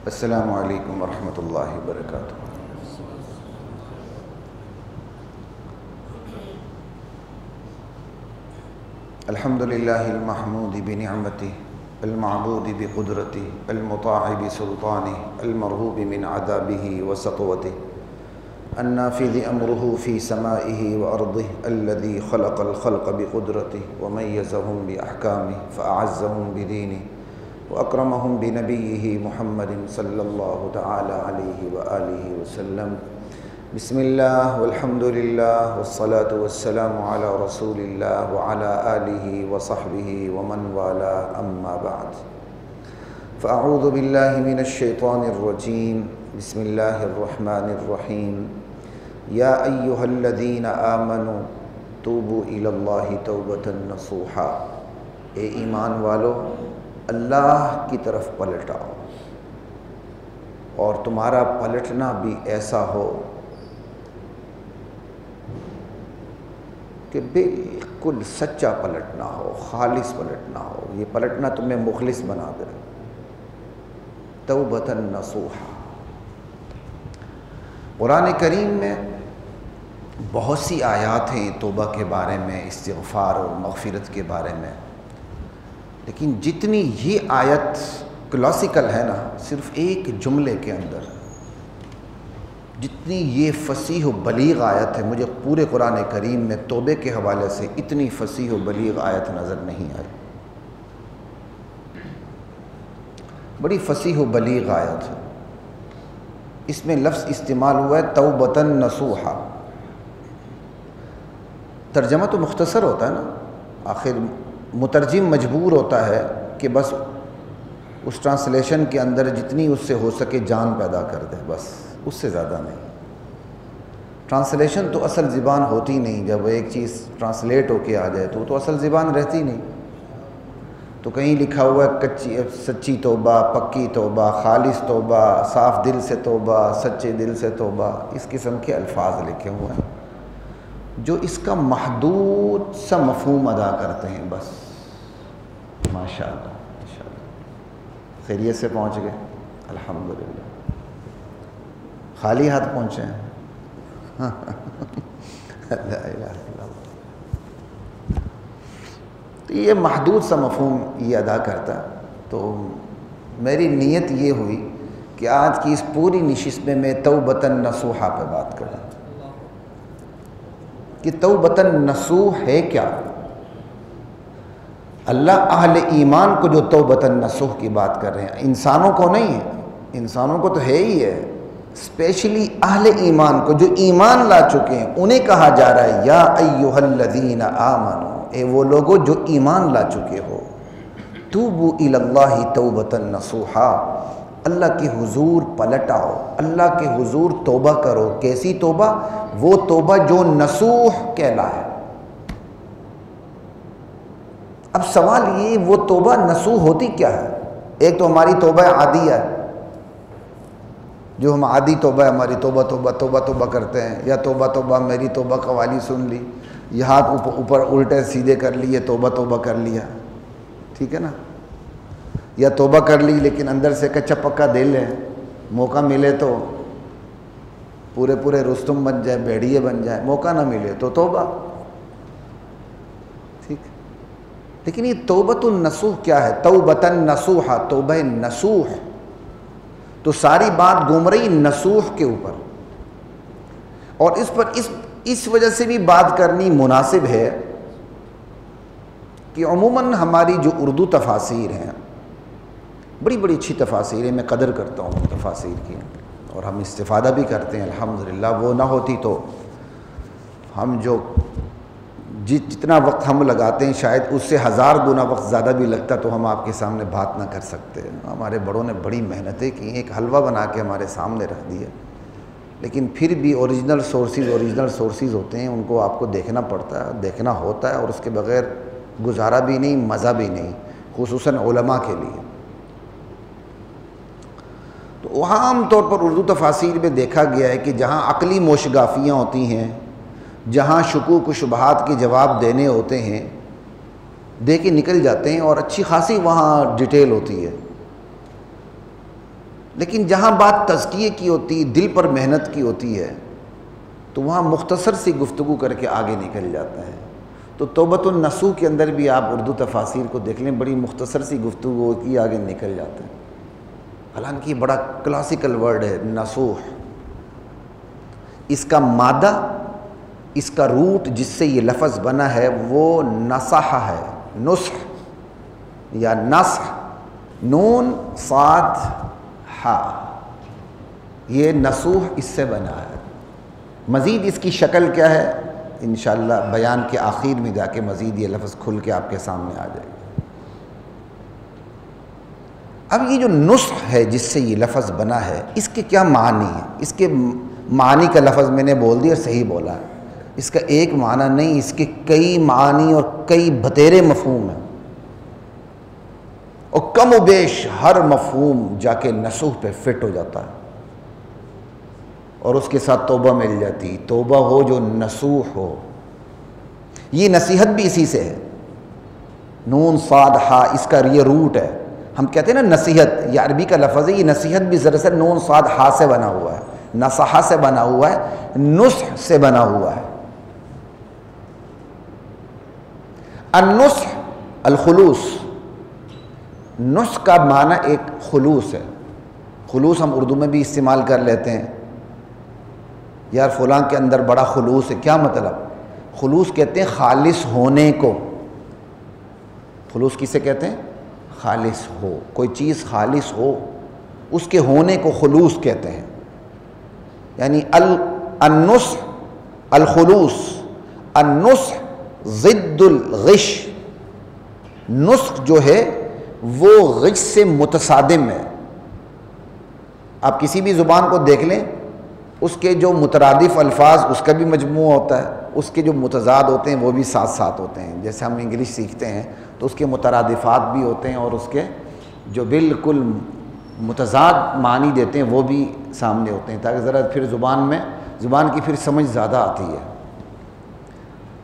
السلام علیکم ورحمۃ اللہ وبرکاتہ۔ الحمد للہ المحمود بنعمتہ، المعبود بقدرتہ، المطاع بسلطانہ، المرغوب من عذابہ وسطوتہ، النافذ امرہ فی سمائہ وارضہ، الذی خلق الخلق بقدرتہ ومیزہم باحکامہ فاعزہم بدینہ وأکرمہم بنبیہ محمد صلی اللہ تعالی علیہ وآلہ وسلم۔ بسم اللہ والحمد للہ والصلاة والسلام علی رسول اللہ وعلی آلہ وصحبہ ومن والاہ، اما بعد فاعوذ باللہ من الشیطان الرجیم، بسم اللہ الرحمن الرحیم۔ یا ایہا الذین آمنوا توبوا الی اللہ توبۃ نصوحا، اے ایمان والو اللہ کی طرف پلٹ آؤ، اور تمہارا پلٹنا بھی ایسا ہو کہ بالکل سچا پلٹنا ہو، خالص پلٹنا ہو۔ یہ پلٹنا تمہیں مخلص بنا دے۔ توبۃ نصوحا۔ قرآن کریم میں بہت سی آیات ہیں توبہ کے بارے میں، استغفار اور مغفرت کے بارے میں، لیکن جتنی یہ آیت کلاسیکل ہے نا، صرف ایک جملے کے اندر جتنی یہ فصیح و بلیغ آیت ہے، مجھے پورے قرآن کریم میں توبے کے حوالے سے اتنی فصیح و بلیغ آیت نظر نہیں آئی۔ بڑی فصیح و بلیغ آیت ہے۔ اس میں لفظ استعمال ہوا ہے توبۃ نصوحا۔ ترجمہ تو مختصر ہوتا ہے نا، آخر مترجم مجبور ہوتا ہے کہ بس اس ٹرانسلیشن کے اندر جتنی اس سے ہو سکے جان پیدا کر دے، بس اس سے زیادہ نہیں۔ ٹرانسلیشن تو اصل زبان ہوتی نہیں، جب ایک چیز ٹرانسلیٹ ہو کے آ جائے تو وہ تو اصل زبان رہتی نہیں۔ تو کہیں لکھا ہوا ہے سچی توبہ، پکی توبہ، خالص توبہ، صاف دل سے توبہ، سچے دل سے توبہ، اس قسم کے الفاظ لکھے ہوئے ہیں جو اس کا محدود سا مفہوم ادا کرتے ہیں بس۔ ماشاءاللہ ماشاءاللہ، خیریت سے پہنچ گئے؟ الحمدللہ۔ خالی ہاتھ پہنچے ہیں؟ لا الہ الا اللہ۔ تو یہ محدود سا مفہوم یہ ادا کرتا ہے۔ تو میری نیت یہ ہوئی کہ آج کی اس پوری نشست میں میں توبۃ نصوحا پہ بات کروں کہ توبۃ نصوح ہے کیا۔ اللہ اہل ایمان کو جو توبۃ نصوح کی بات کر رہے ہیں، انسانوں کو نہیں ہے، انسانوں کو تو ہے ہی ہے، اسپیشلی اہل ایمان کو جو ایمان لا چکے ہیں انہیں کہا جا رہا ہے یا ایھا الذین آمنوا، اے وہ لوگوں جو ایمان لا چکے ہو، توبوا الی اللہ توبۃ نصوحا، اللہ کے حضور پلٹ آؤ، اللہ کے حضور توبہ کرو۔ کیسی توبہ؟ وہ توبہ جو نصوح کہلائے۔ اب سوال یہ، وہ توبہ نصوح ہوتی کیا ہے؟ ایک تو ہماری توبہ عادی ہے، جو ہم عادی توبہ، ہماری توبہ توبہ توبہ توبہ کرتے ہیں، یا توبہ توبہ میری توبہ قوالی سن لی، یہ ہاتھ اوپر الٹے سیدھے کر لیے، توبہ توبہ کر لیا، ٹھیک ہے نا؟ یا توبہ کر لی لیکن اندر سے کچا پکا دل ہے، موقع ملے تو پورے رستم بن جائے، بھیڑیے بن جائے، موقع نہ ملے تو توبہ، ٹھیک۔ لیکن یہ توبۃ النصوح کیا ہے؟ توبۃ نصوحا، توبہ نصوح، تو ساری بات گھوم رہی نصوح کے اوپر، اور اس پر اس وجہ سے بھی بات کرنی مناسب ہے کہ عموماً ہماری جو اردو تفاسیر ہیں، بڑی بڑی اچھی تفاسیر ہیں، میں قدر کرتا ہوں تفاسیر کی، اور ہم استفادہ بھی کرتے ہیں الحمدللہ۔ وہ نہ ہوتی تو ہم جو جتنا وقت ہم لگاتے ہیں شاید اس سے 1000 گنا وقت زیادہ بھی لگتا تو ہم آپ کے سامنے بات نہ کر سکتے۔ ہمارے بڑوں نے بڑی محنتیں کی، ایک حلوہ بنا کے ہمارے سامنے رکھ دیا، لیکن پھر بھی اوریجنل سورسز ہوتے ہیں، ان کو آپ کو دیکھنا پڑتا ہے، دیکھنا ہوتا ہے، اور اس کے بغیر گزارا بھی نہیں، مزہ بھی نہیں، خصوصاً علماء کے لیے۔ تو عام طور پر اردو تفاسیر میں دیکھا گیا ہے کہ جہاں عقلی موشگافیاں ہوتی ہیں، جہاں شکوک و شبہات کے جواب دینے ہوتے ہیں، دے کے نکل جاتے ہیں اور اچھی خاصی وہاں ڈیٹیل ہوتی ہے. لیکن جہاں بات تزکیے کی ہوتی، دل پر محنت کی ہوتی ہے، تو وہاں مختصر سی گفتگو کر کے آگے نکل جاتا ہے۔ تو توبۃ النصوح کے اندر بھی آپ اردو تفاسیر کو دیکھ لیں، بڑی مختصر سی گفتگو ہوتی ہے، آگے نکل جاتا ہے۔ حالانکہ یہ بڑا کلاسیکل ورڈ ہے نصوح، اس کا مادہ، اس کا روٹ جس سے یہ لفظ بنا ہے وہ نصح ہے، نصح یا نصح، نون صاد ہا، یہ نصوح اس سے بنا ہے۔ مزید اس کی شکل کیا ہے انشاءاللہ بیان کے آخر میں جا کے مزید یہ لفظ کھل کے آپ کے سامنے آ جائے گا۔ اب یہ جو نصح ہے جس سے یہ لفظ بنا ہے، اس کے کیا معنی ہیں؟ اس کے معنی کا لفظ میں نے بول دیا، صحیح بولا ہے۔ اس کا ایک معنی نہیں، اس کے کئی معنی اور کئی بتیرے مفہوم ہیں، اور کم و بیش ہر مفہوم جا کے نصوح پہ فٹ ہو جاتا ہے، اور اس کے ساتھ توبہ مل جاتی، توبہ ہو جو نصوح ہو۔ یہ نصیحت بھی اسی سے ہے، نون صاد ہا، اس کا یہ روٹ ہے۔ ہم کہتے ہیں نا نصیحت، یہ عربی کا لفظ ہے، یہ نصیحت بھی دراصل نون صاد ہا سے بنا ہوا ہے، نصحہ سے بنا ہوا ہے، نصح سے بنا ہوا ہے۔ النصح الخلوص، نصح کا معنی ایک خلوص ہے۔ خلوص ہم اردو میں بھی استعمال کر لیتے ہیں، یار فلاں کے اندر بڑا خلوص ہے، کیا مطلب؟ خلوص کہتے ہیں خالص ہونے کو۔ خلوص کسے کہتے ہیں؟ خالص ہو، کوئی چیز خالص ہو، اس کے ہونے کو خلوص کہتے ہیں۔ یعنی النصح الخلوص، النصح ضد الغش، نصح جو ہے وہ غش سے متصادم ہے۔ آپ کسی بھی زبان کو دیکھ لیں، اس کے جو مترادف الفاظ اس کا بھی مجموعہ ہوتا ہے، اس کے جو متضاد ہوتے ہیں وہ بھی ساتھ ساتھ ہوتے ہیں۔ جیسے ہم انگلش سیکھتے ہیں تو اس کے مترادفات بھی ہوتے ہیں، اور اس کے جو بالکل متضاد معنی دیتے ہیں وہ بھی سامنے ہوتے ہیں، تاکہ ذرا پھر زبان کی پھر سمجھ زیادہ آتی ہے۔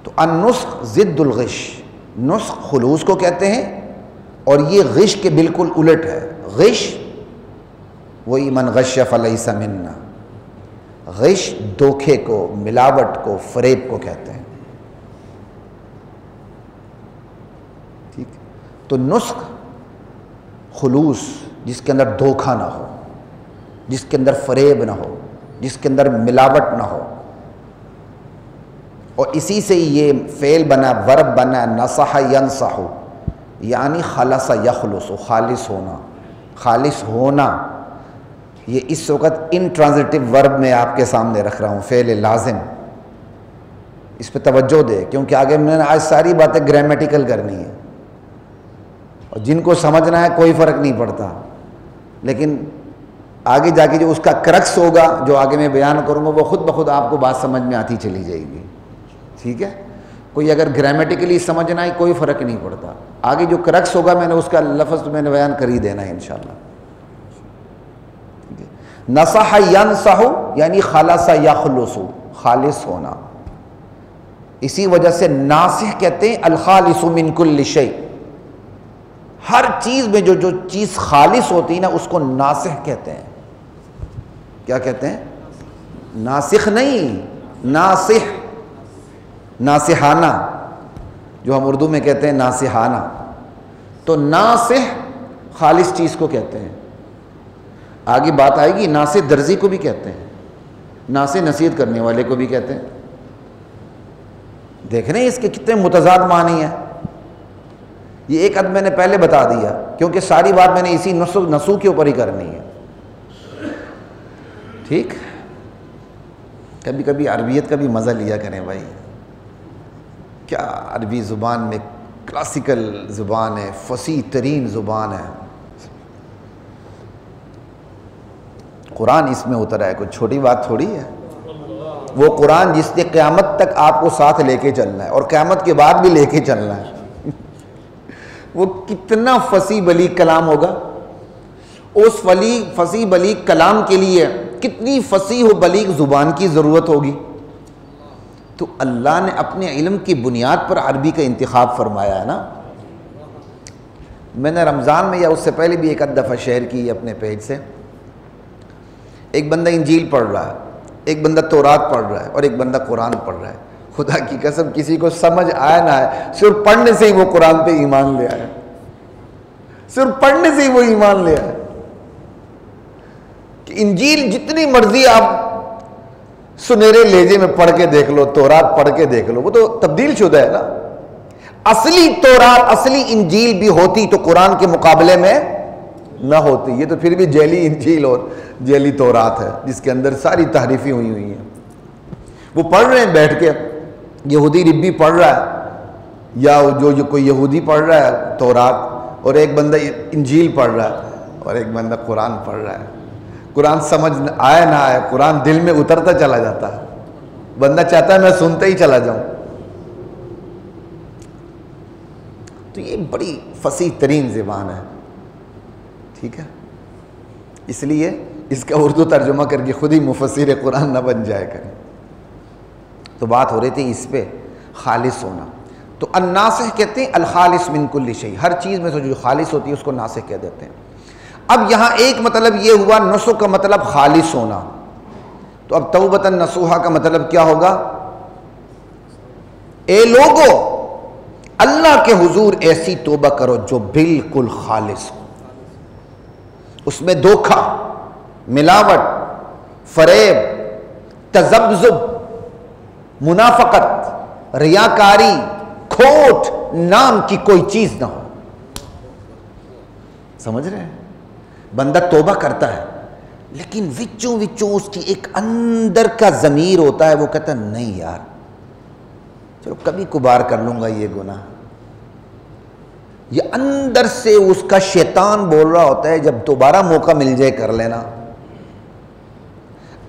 تو النصح ضد الغش، نصح خلوص کو کہتے ہیں، اور یہ غش کے بالکل الٹ ہے۔ غش وہی من غش فلیس منا، غش دھوکے کو، ملاوٹ کو، فریب کو کہتے ہیں۔ ٹھیک، تو نصح خلوص جس کے اندر دھوکہ نہ ہو، جس کے اندر فریب نہ ہو، جس کے اندر ملاوٹ نہ ہو، اور اسی سے یہ فعل بنا، ورب بنا، نصح ینصح، یعنی خلص یخلص، خالص ہونا، خالص ہونا۔ یہ اس وقت انٹرانزٹیو ورب میں آپ کے سامنے رکھ رہا ہوں، فعل لازم، اس پہ توجہ دے، کیونکہ آگے میں نے آج ساری باتیں گرامیٹیکل کرنی ہے، اور جن کو سمجھنا ہے کوئی فرق نہیں پڑتا، لیکن آگے جا کے جو اس کا کرکس ہوگا، جو آگے میں بیان کروں گا، وہ خود بخود آپ کو بات سمجھ میں آتی چلی جائے گی۔ ٹھیک ہے، کوئی اگر گرامیٹیکلی سمجھنا ہے کوئی فرق نہیں پڑتا، آگے جو کرکس ہوگا میں نے اس کا لفظ میں نے بیان کر ہی دینا ہے انشاءاللہ۔ نصح ینصح یعنی خلص یخلص، خالص ہونا۔ اسی وجہ سے ناصح کہتے ہیں الخالص من کل شیء، ہر چیز میں جو چیز خالص ہوتی ہے نا اس کو ناصح کہتے ہیں۔ کیا کہتے ہیں؟ ناسخ نہیں، ناصح، ناصحانہ، جو ہم اردو میں کہتے ہیں ناصحانہ۔ تو ناصح خالص چیز کو کہتے ہیں۔ آگے بات آئے گی، ناصح درزی کو بھی کہتے ہیں، ناصح نصیحت کرنے والے کو بھی کہتے ہیں۔ دیکھ رہے ہیں اس کے کتنے متضاد معنی ہیں۔ یہ ایک عد میں نے پہلے بتا دیا، کیونکہ ساری بات میں نے اسی نصوح کے اوپر ہی کرنی ہے۔ ٹھیک، کبھی کبھی عربیت کا بھی مزہ لیا کریں بھائی، کیا عربی زبان میں کلاسیکل زبان ہے، فصیح ترین زبان ہے۔ قرآن اس میں اترا ہے، کوئی چھوٹی بات تھوڑی ہے۔ وہ قرآن جس نے قیامت تک آپ کو ساتھ لے کے چلنا ہے، اور قیامت کے بعد بھی لے کے چلنا ہے، وہ کتنا فصیح بلیغ کلام ہوگا۔ اس فصیح بلیغ کلام کے لیے کتنی فصیح و بلیغ زبان کی ضرورت ہوگی۔ تو اللہ نے اپنے علم کی بنیاد پر عربی کا انتخاب فرمایا ہے نا۔ میں نے رمضان میں یا اس سے پہلے بھی ایک دفعہ شیئر کی اپنے پیج سے، ایک بندہ انجیل پڑھ رہا ہے، ایک بندہ تورات پڑھ رہا ہے، اور ایک بندہ قرآن پڑھ رہا ہے. خدا کی قسم کسی کو سمجھ آیا نہ آئے، صرف پڑھنے سے ہی وہ قرآن پہ ایمان لے آیا، صرف پڑھنے سے ہی وہ ایمان لے آیا. کہ انجیل جتنی مرضی آپ سنہرے لہجے میں پڑھ کے دیکھ لو، تورات پڑھ کے دیکھ لو، وہ تو تبدیل شدہ ہے نا. اصلی تورات، اصلی انجیل بھی ہوتی تو قرآن کے مقابلے میں نہ ہوتی. یہ تو پھر بھی جعلی انجیل اور جعلی تورات ہے جس کے اندر ساری تحریفیں ہوئی ہیں. وہ پڑھ رہے ہیں بیٹھ کے، یہودی ربی پڑھ رہا ہے یا جو کوئی یہودی پڑھ رہا ہے تورات، اور ایک بندہ انجیل پڑھ رہا ہے اور ایک بندہ قرآن پڑھ رہا ہے. قرآن سمجھ آئے نہ آئے، قرآن دل میں اترتا چلا جاتا ہے. بندہ چاہتا ہے میں سنتے ہی چلا جاؤں. تو یہ بڑی فصیح ترین زبان ہے، ٹھیک ہے. اس لیے اس کا اردو ترجمہ کر کے خود ہی مفسر قرآن نہ بن جائے کریں. تو بات ہو رہی تھی اس پہ خالص ہونا. تو الناسخ کہتے ہیں الخالص من کل شیء، ہر چیز میں سے جو خالص ہوتی ہے اس کو ناسخ کہہ دیتے ہیں. اب یہاں ایک مطلب یہ ہوا، نسخ کا مطلب خالص ہونا. تو اب توبۃ نصوحا کا مطلب کیا ہوگا؟ اے لوگو اللہ کے حضور ایسی توبہ کرو جو بالکل خالص ہو، اس میں دھوکہ، ملاوٹ، فریب، تذبذب، منافقت، ریاکاری، کھوٹ نام کی کوئی چیز نہ ہو. سمجھ رہے ہیں؟ بندہ توبہ کرتا ہے لیکن وچوں اس کی ایک اندر کا ضمیر ہوتا ہے، وہ کہتا ہے نہیں یار چلو کبھی کبھار کر لوں گا یہ گناہ. یہ اندر سے اس کا شیطان بول رہا ہوتا ہے جب دوبارہ موقع مل جائے کر لینا.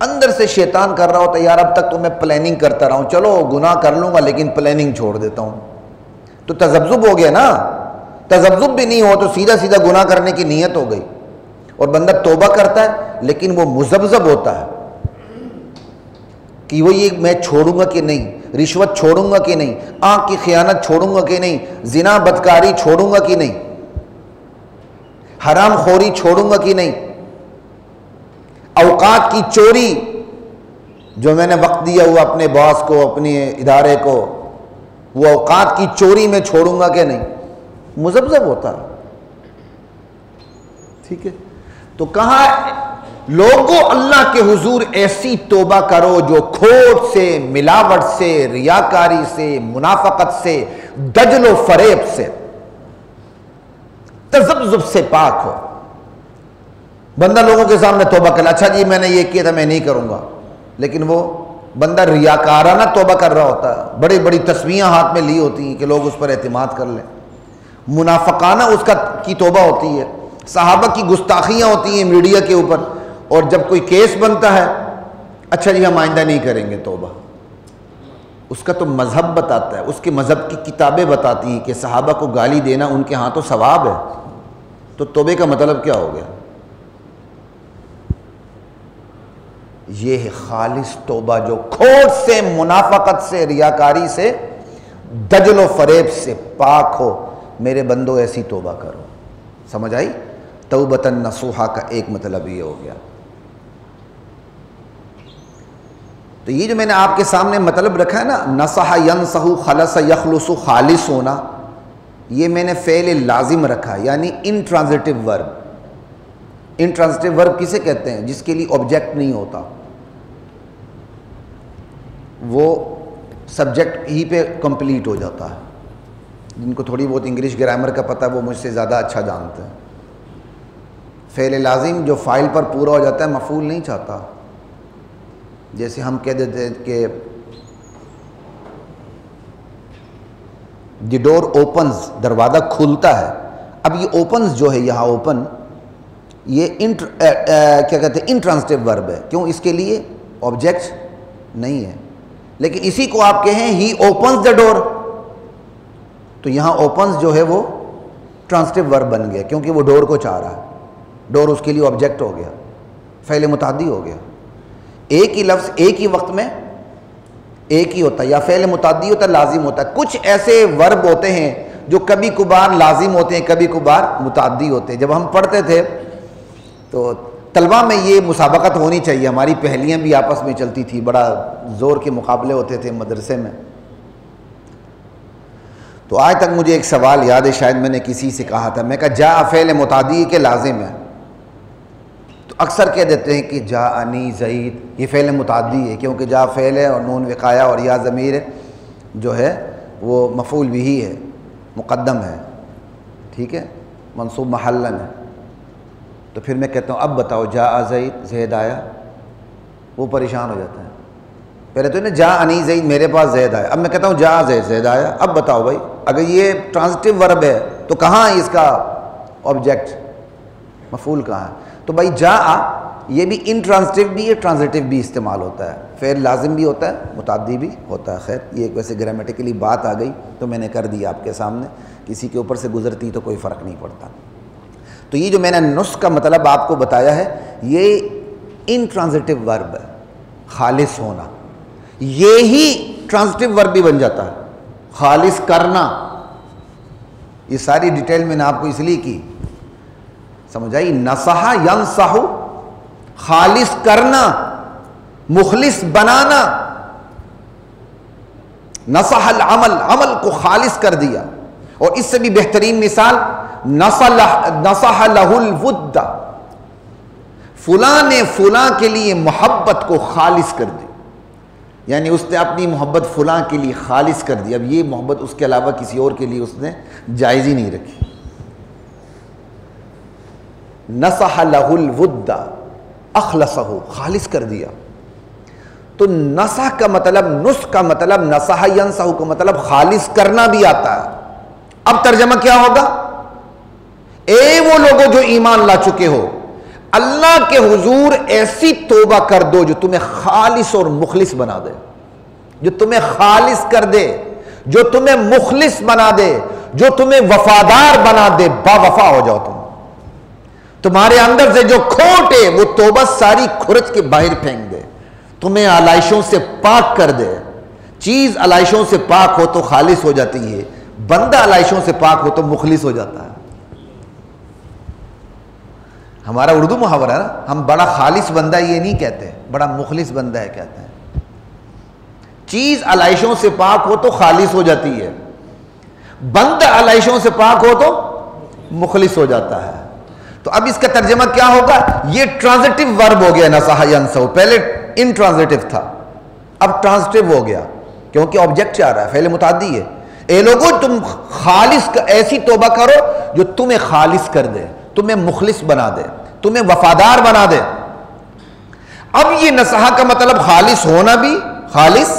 اندر سے شیطان کر رہا ہوتا ہے یار اب تک تو میں پلاننگ کرتا رہا ہوں، چلو گناہ کر لوں گا لیکن پلاننگ چھوڑ دیتا ہوں. تو تذبذب ہو گیا نا. تذبذب بھی نہیں ہو تو سیدھا سیدھا گناہ کرنے کی نیت ہو گئی. اور بندہ توبہ کرتا ہے لیکن وہ مذبذب ہوتا ہے کہ وہ یہ میں چھوڑوں گا کہ نہیں، رشوت چھوڑوں گا کہ نہیں، آنکھ کی خیانت چھوڑوں گا کہ نہیں، زنا بدکاری چھوڑوں گا کہ نہیں، حرام خوری چھوڑوں گا کہ نہیں، اوقات کی چوری جو میں نے وقت دیا ہوا اپنے باس کو، اپنے ادارے کو، وہ اوقات کی چوری میں چھوڑوں گا کہ نہیں. مذبذب ہوتا ہے. ٹھیک ہے. تو کہا لوگوں اللہ کے حضور ایسی توبہ کرو جو کھوٹ سے، ملاوٹ سے، ریاکاری سے، منافقت سے، دجل و فریب سے، تذبذب سے پاک ہو. بندہ لوگوں کے سامنے توبہ کر، اچھا جی میں نے یہ کیا تھا میں نہیں کروں گا، لیکن وہ بندہ ریاکارانہ توبہ کر رہا ہوتا ہے، بڑی بڑی تسبیحاں ہاتھ میں لی ہوتی ہیں کہ لوگ اس پر اعتماد کر لیں. منافقانہ اس کی توبہ ہوتی ہے. صحابہ کی گستاخیاں ہوتی ہیں میڈیا کے اوپر، اور جب کوئی کیس بنتا ہے اچھا جی ہم آئندہ نہیں کریں گے توبہ. اس کا تو مذہب بتاتا ہے، اس کے مذہب کی کتابیں بتاتی ہیں کہ صحابہ کو گالی دینا ان کے ہاں تو ثواب ہے. تو توبے کا مطلب کیا ہو گیا؟ یہ ہے خالص توبہ جو کھوٹ سے، منافقت سے، ریاکاری سے، دجل و فریب سے پاک ہو. میرے بندو ایسی توبہ کرو. سمجھ آئی؟ توبۃ نصوحا کا ایک مطلب یہ ہو گیا. تو یہ جو میں نے آپ کے سامنے مطلب رکھا ہے نا، نصح ینصح، خلص یخلص، خالص ہونا، یہ میں نے فعل لازم رکھا، یعنی انٹرانزٹیو ورب. انٹرانزٹیو ورب کسے کہتے ہیں؟ جس کے لیے آبجیکٹ نہیں ہوتا، وہ سبجیکٹ ہی پہ کمپلیٹ ہو جاتا ہے. جن کو تھوڑی بہت انگلش گرامر کا پتہ ہے وہ مجھ سے زیادہ اچھا جانتے ہیں. فعل لازم جو فائل پر پورا ہو جاتا ہے مفعول نہیں چاہتا. جیسے ہم کہہ دیتے ہیں کہ دی ڈور اوپنز، دروازہ کھلتا ہے. اب یہ اوپنز جو ہے یہاں اوپن، یہ کیا کہتے ہیں انٹرانزٹیو ورب ہے. کیوں؟ اس کے لیے آبجیکٹ نہیں ہے. لیکن اسی کو آپ کہیں ہی اوپنز دا ڈور، تو یہاں اوپنز جو ہے وہ ٹرانزٹیو ورب بن گیا کیونکہ وہ ڈور کو چاہ رہا ہے. ڈور اس کے لیے آبجیکٹ ہو گیا، فعل متعدی ہو گیا. ایک ہی لفظ ایک ہی وقت میں ایک ہی ہوتا ہے، یا فعل متعدی ہوتا ہے، لازم ہوتا ہے. کچھ ایسے ورب ہوتے ہیں جو کبھی کبھار لازم ہوتے ہیں، کبھی کبھار متعدی ہوتے ہیں. جب ہم پڑھتے تھے تو طلبہ میں یہ مسابقت ہونی چاہیے. ہماری پہلیاں بھی آپس میں چلتی تھی, بڑا زور کے مقابلے ہوتے تھے مدرسے میں. تو آج تک مجھے ایک سوال یاد ہے, شاید میں نے کسی سے کہا تھا, میں کہا جاء فعل متعدی کے لازم ہے, تو اکثر کہہ دیتے ہیں کہ جاءنی زید, یہ فعل متعدی ہے کیونکہ جاء فعل ہے اور نون وقایہ اور یا ضمیر جو ہے وہ مفعول بھی ہے, مقدم ہے, ٹھیک ہے, منصوب محلاً ہے. تو پھر میں کہتا ہوں اب بتاؤ جاء زید, زید آیا؟ وہ پریشان ہو جاتا ہے. پہلے تو نے جاءنی زید, میرے پاس زید آیا. اب میں کہتا ہوں جاء زید, زید آیا. اب بتاؤ بھائی, اگر یہ ٹرانزٹیو ورب ہے تو کہاں ہے اس کا آبجیکٹ, مفعول کہاں ہے؟ تو بھائی جاء یہ بھی انٹرانزٹیو بھی ہے, ٹرانزٹیو بھی استعمال ہوتا ہے, فعل لازم بھی ہوتا ہے, متعدی بھی ہوتا ہے. خیر یہ ایک ویسے گرامیٹیکلی بات آ گئی تو میں نے کر دی آپ کے سامنے, کسی کے اوپر سے گزرتی تو کوئی فرق نہیں پڑتا. تو یہ جو میں نے نص کا مطلب آپ کو بتایا ہے, یہ انٹرانزٹیو ورب ہے, خالص ہونا. یہی ٹرانزٹیو ورب بھی بن جاتا ہے, خالص کرنا. یہ ساری ڈیٹیل میں نے آپ کو اس لیے کی, سمجھ آئی؟ نصح ینصح, خالص کرنا, مخلص بنانا. نصح العمل, عمل کو خالص کر دیا. اور اس سے بھی بہترین مثال نصح لہ الود, فلاں نے فلاں کے لیے محبت کو خالص کر دی, یعنی اس نے اپنی محبت فلاں کے لیے خالص کر دی. اب یہ محبت اس کے علاوہ کسی اور کے لیے اس نے جائز ہی نہیں رکھی. نصح لہ الود, اخلصہ, خالص کر دیا. تو نصح کا مطلب, نصح کا مطلب, نصح ینصح کا مطلب خالص کرنا بھی آتا ہے. اب ترجمہ کیا ہوگا؟ اے وہ لوگوں جو ایمان لا چکے ہو, اللہ کے حضور ایسی توبہ کر دو جو تمہیں خالص اور مخلص بنا دے, جو تمہیں خالص کر دے, جو تمہیں مخلص بنا دے, جو تمہیں وفادار بنا دے. با وفا ہو جاؤ تم. تمہارے اندر سے جو کھوٹ ہے وہ توبہ ساری کھرچ کے باہر پھینک دے, تمہیں علائشوں سے پاک کر دے. چیز علائشوں سے پاک ہو تو خالص ہو جاتی ہے, بندہ علائشوں سے پاک ہو تو مخلص ہو جاتا ہے. ہمارا اردو محاورہ ہے نا, ہم بڑا خالص بندہ یہ نہیں کہتے, بڑا مخلص بندہ ہے کہتے ہیں. چیز علائشوں سے پاک ہو تو خالص ہو جاتی ہے, بندہ علائشوں سے پاک ہو تو مخلص ہو جاتا ہے. تو اب اس کا ترجمہ کیا ہوگا؟ یہ ٹرانزٹیو ورب ہو گیا نصح ینصح, پہلے انٹرانزٹیو تھا, اب ٹرانزٹیو ہو گیا کیونکہ آبجیکٹ چاہ رہا ہے, فعل متعدی ہے. اے لوگوں تم خالص ایسی توبہ کرو جو تمہیں خالص کر دے, تمہیں مخلص بنا دے, تمہیں وفادار بنا دے. اب یہ نصح کا مطلب خالص ہونا بھی, خالص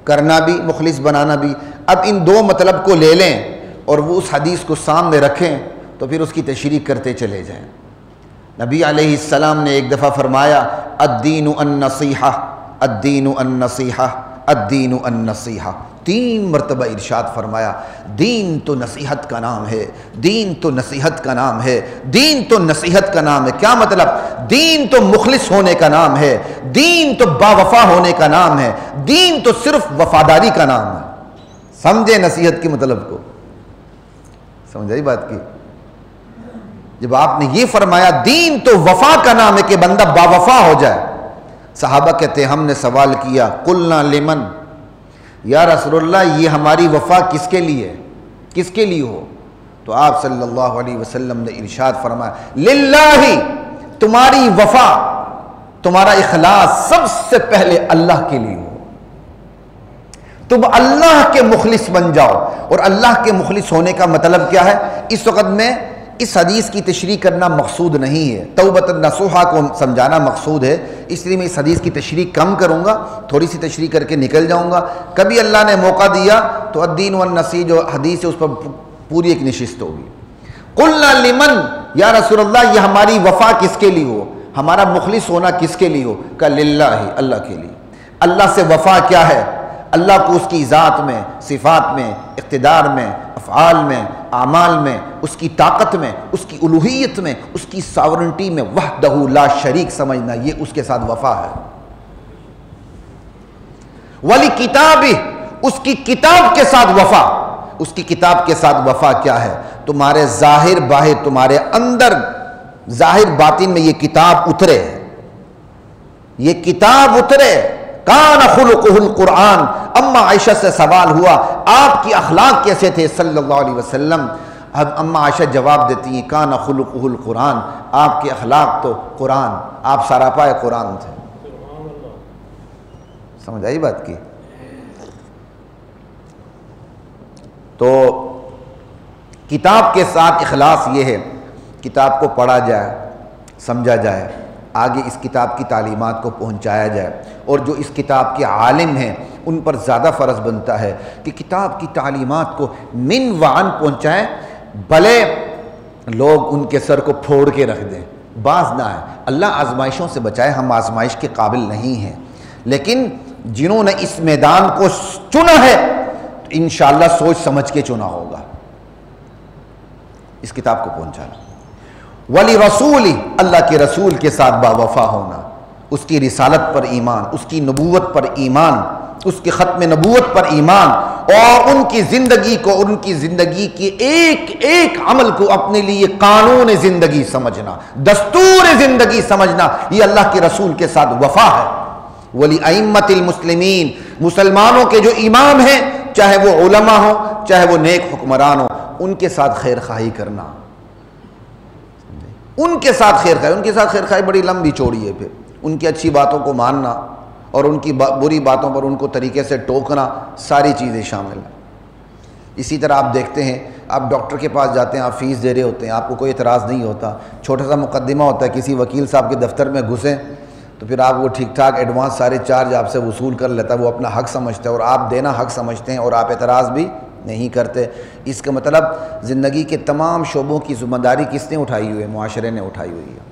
کرنا بھی, مخلص بنانا بھی. اب ان دو مطلب کو لے لیں اور وہ اس حدیث کو سامنے رکھیں تو پھر اس کی تشریح کرتے چلے جائیں. نبی علیہ السلام نے ایک دفعہ فرمایا الدین النصیحہ, الدین النصیحہ, الدین النصیحہ. 3 مرتبہ ارشاد فرمایا دین تو نصیحت کا نام ہے, دین تو نصیحت کا نام ہے, دین تو نصیحت کا نام ہے. کیا مطلب؟ دین تو مخلص ہونے کا نام ہے, دین تو باوفا ہونے کا نام ہے, دین تو صرف وفاداری کا نام ہے. سمجھے نصیحت کے مطلب کو؟ سمجھائی بات کی؟ جب آپ نے یہ فرمایا دین تو وفا کا نام ہے کہ بندہ باوفا ہو جائے. صحابہ کہتے ہیں ہم نے سوال کیا قلنا لمن, یا رسول اللہ یہ ہماری وفا کس کے لیے, کس کے لیے ہو؟ تو آپ صلی اللہ علیہ وسلم نے ارشاد فرمایا للہ, تمہاری وفا, تمہارا اخلاص سب سے پہلے اللہ کے لیے ہو. تم اللہ کے مخلص بن جاؤ. اور اللہ کے مخلص ہونے کا مطلب کیا ہے؟ اس وقت میں اس حدیث کی تشریح کرنا مقصود نہیں ہے, توبۃ النصوحہ کو سمجھانا مقصود ہے. اس لیے میں اس حدیث کی تشریح کم کروں گا, تھوڑی سی تشریح کر کے نکل جاؤں گا. کبھی اللہ نے موقع دیا تو الدین والنصیحہ جو حدیث ہے اس پر پوری ایک نشست ہوگی. قلنا لمن, یا رسول اللہ یہ ہماری وفا کس کے لیے ہو, ہمارا مخلص ہونا کس کے لیے ہو؟ کہ للہ, اللہ کے لیے. اللہ سے وفا کیا ہے؟ اللہ کو اس کی ذات میں, صفات میں, اقتدار میں, افعال میں, اعمال میں, اس کی طاقت میں, اس کی الوہیت میں, اس کی ساورنٹی میں وحدہ لا شریک سمجھنا, یہ اس کے ساتھ وفا ہے. ولی کتابہ, اس کی کتاب کے ساتھ وفا. اس کی کتاب کے ساتھ وفا کیا ہے؟ تمہارے ظاہر باہر, تمہارے اندر ظاہر باطن میں یہ کتاب اترے، یہ کتاب اترے۔ کان خلقہ القرآن، اما عائشہ سے سوال ہوا آپ کی اخلاق کیسے تھے صلی اللہ علیہ وسلم؟ اما عائشہ جواب دیتی ہیں کان خلقہ القرآن، آپ کے اخلاق تو قرآن، آپ سراپائے قرآن تھے۔ سمجھ آئی بات کی؟ تو کتاب کے ساتھ اخلاص یہ ہے، کتاب کو پڑھا جائے، سمجھا جائے، آگے اس کتاب کی تعلیمات کو پہنچایا جائے، اور جو اس کتاب کے عالم ہیں ان پر زیادہ فرض بنتا ہے کہ کتاب کی تعلیمات کو من وعن پہنچائیں، بھلے لوگ ان کے سر کو پھوڑ کے رکھ دیں، باز نہ ہے۔ اللہ آزمائشوں سے بچائے، ہم آزمائش کے قابل نہیں ہیں، لیکن جنہوں نے اس میدان کو چنا ہے تو انشاءاللہ سوچ سمجھ کے چنا ہوگا۔ اس کتاب کو پہنچانا، ولی رسول، اللہ کے رسول کے ساتھ باوفا ہونا، اس کی رسالت پر ایمان، اس کی نبوت پر ایمان، اس کے ختم نبوت پر ایمان، اور ان کی زندگی کو، ان کی زندگی کی ایک ایک عمل کو اپنے لیے قانون زندگی سمجھنا، دستور زندگی سمجھنا، یہ اللہ کے رسول کے ساتھ وفا ہے۔ ولی ائمۃ المسلمین، مسلمانوں کے جو امام ہیں، چاہے وہ علماء ہوں چاہے وہ نیک حکمران ہوں، ان کے ساتھ خیر خواہی کرنا، ان کے ساتھ خیر خواہی، ان کے ساتھ خیر خواہی بڑی لمبی چوڑی ہے، پھر ان کی اچھی باتوں کو ماننا اور ان کی بری باتوں پر ان کو طریقے سے ٹوکنا، ساری چیزیں شامل ہیں۔ اسی طرح آپ دیکھتے ہیں، آپ ڈاکٹر کے پاس جاتے ہیں، آپ فیس دے رہے ہوتے ہیں، آپ کو کوئی اعتراض نہیں ہوتا، چھوٹا سا مقدمہ ہوتا ہے، کسی وکیل صاحب کے دفتر میں گھسیں تو پھر آپ وہ ٹھیک ٹھاک ایڈوانس سارے چارج آپ سے وصول کر لیتا ہے، وہ اپنا حق سمجھتا ہے اور آپ دینا حق سمجھتے ہیں، اور آپ اعتراض بھی نہیں کرتے۔ اس کا مطلب زندگی کے تمام شعبوں کی ذمہ داری کس نے اٹھائی ہوئی ہے؟ معاشرے نے اٹھائی ہوئی ہے۔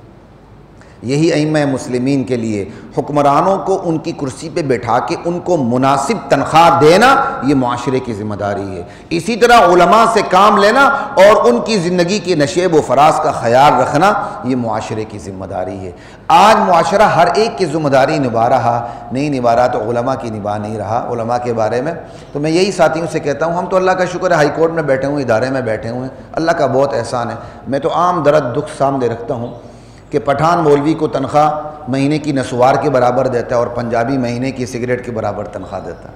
یہی ائمہ مسلمین کے لیے حکمرانوں کو ان کی کرسی پہ بٹھا کے ان کو مناسب تنخواہ دینا، یہ معاشرے کی ذمہ داری ہے۔ اسی طرح علماء سے کام لینا اور ان کی زندگی کے نشیب و فراز کا خیال رکھنا، یہ معاشرے کی ذمہ داری ہے۔ آج معاشرہ ہر ایک کی ذمہ داری نبھا رہا، نہیں نبھا رہا تو علماء کی نبھا نہیں رہا۔ علماء کے بارے میں تو میں یہی ساتھیوں سے کہتا ہوں، ہم تو اللہ کا شکر ہے ہائی کورٹ میں بیٹھے ہوئے، ادارے میں بیٹھے ہوئے ہیں، اللہ کا بہت احسان ہے۔ میں تو عام درد دکھ سامنے رکھتا ہوں کہ پٹھان مولوی کو تنخواہ مہینے کی نسوار کے برابر دیتا ہے اور پنجابی مہینے کی سگریٹ کے برابر تنخواہ دیتا ہے۔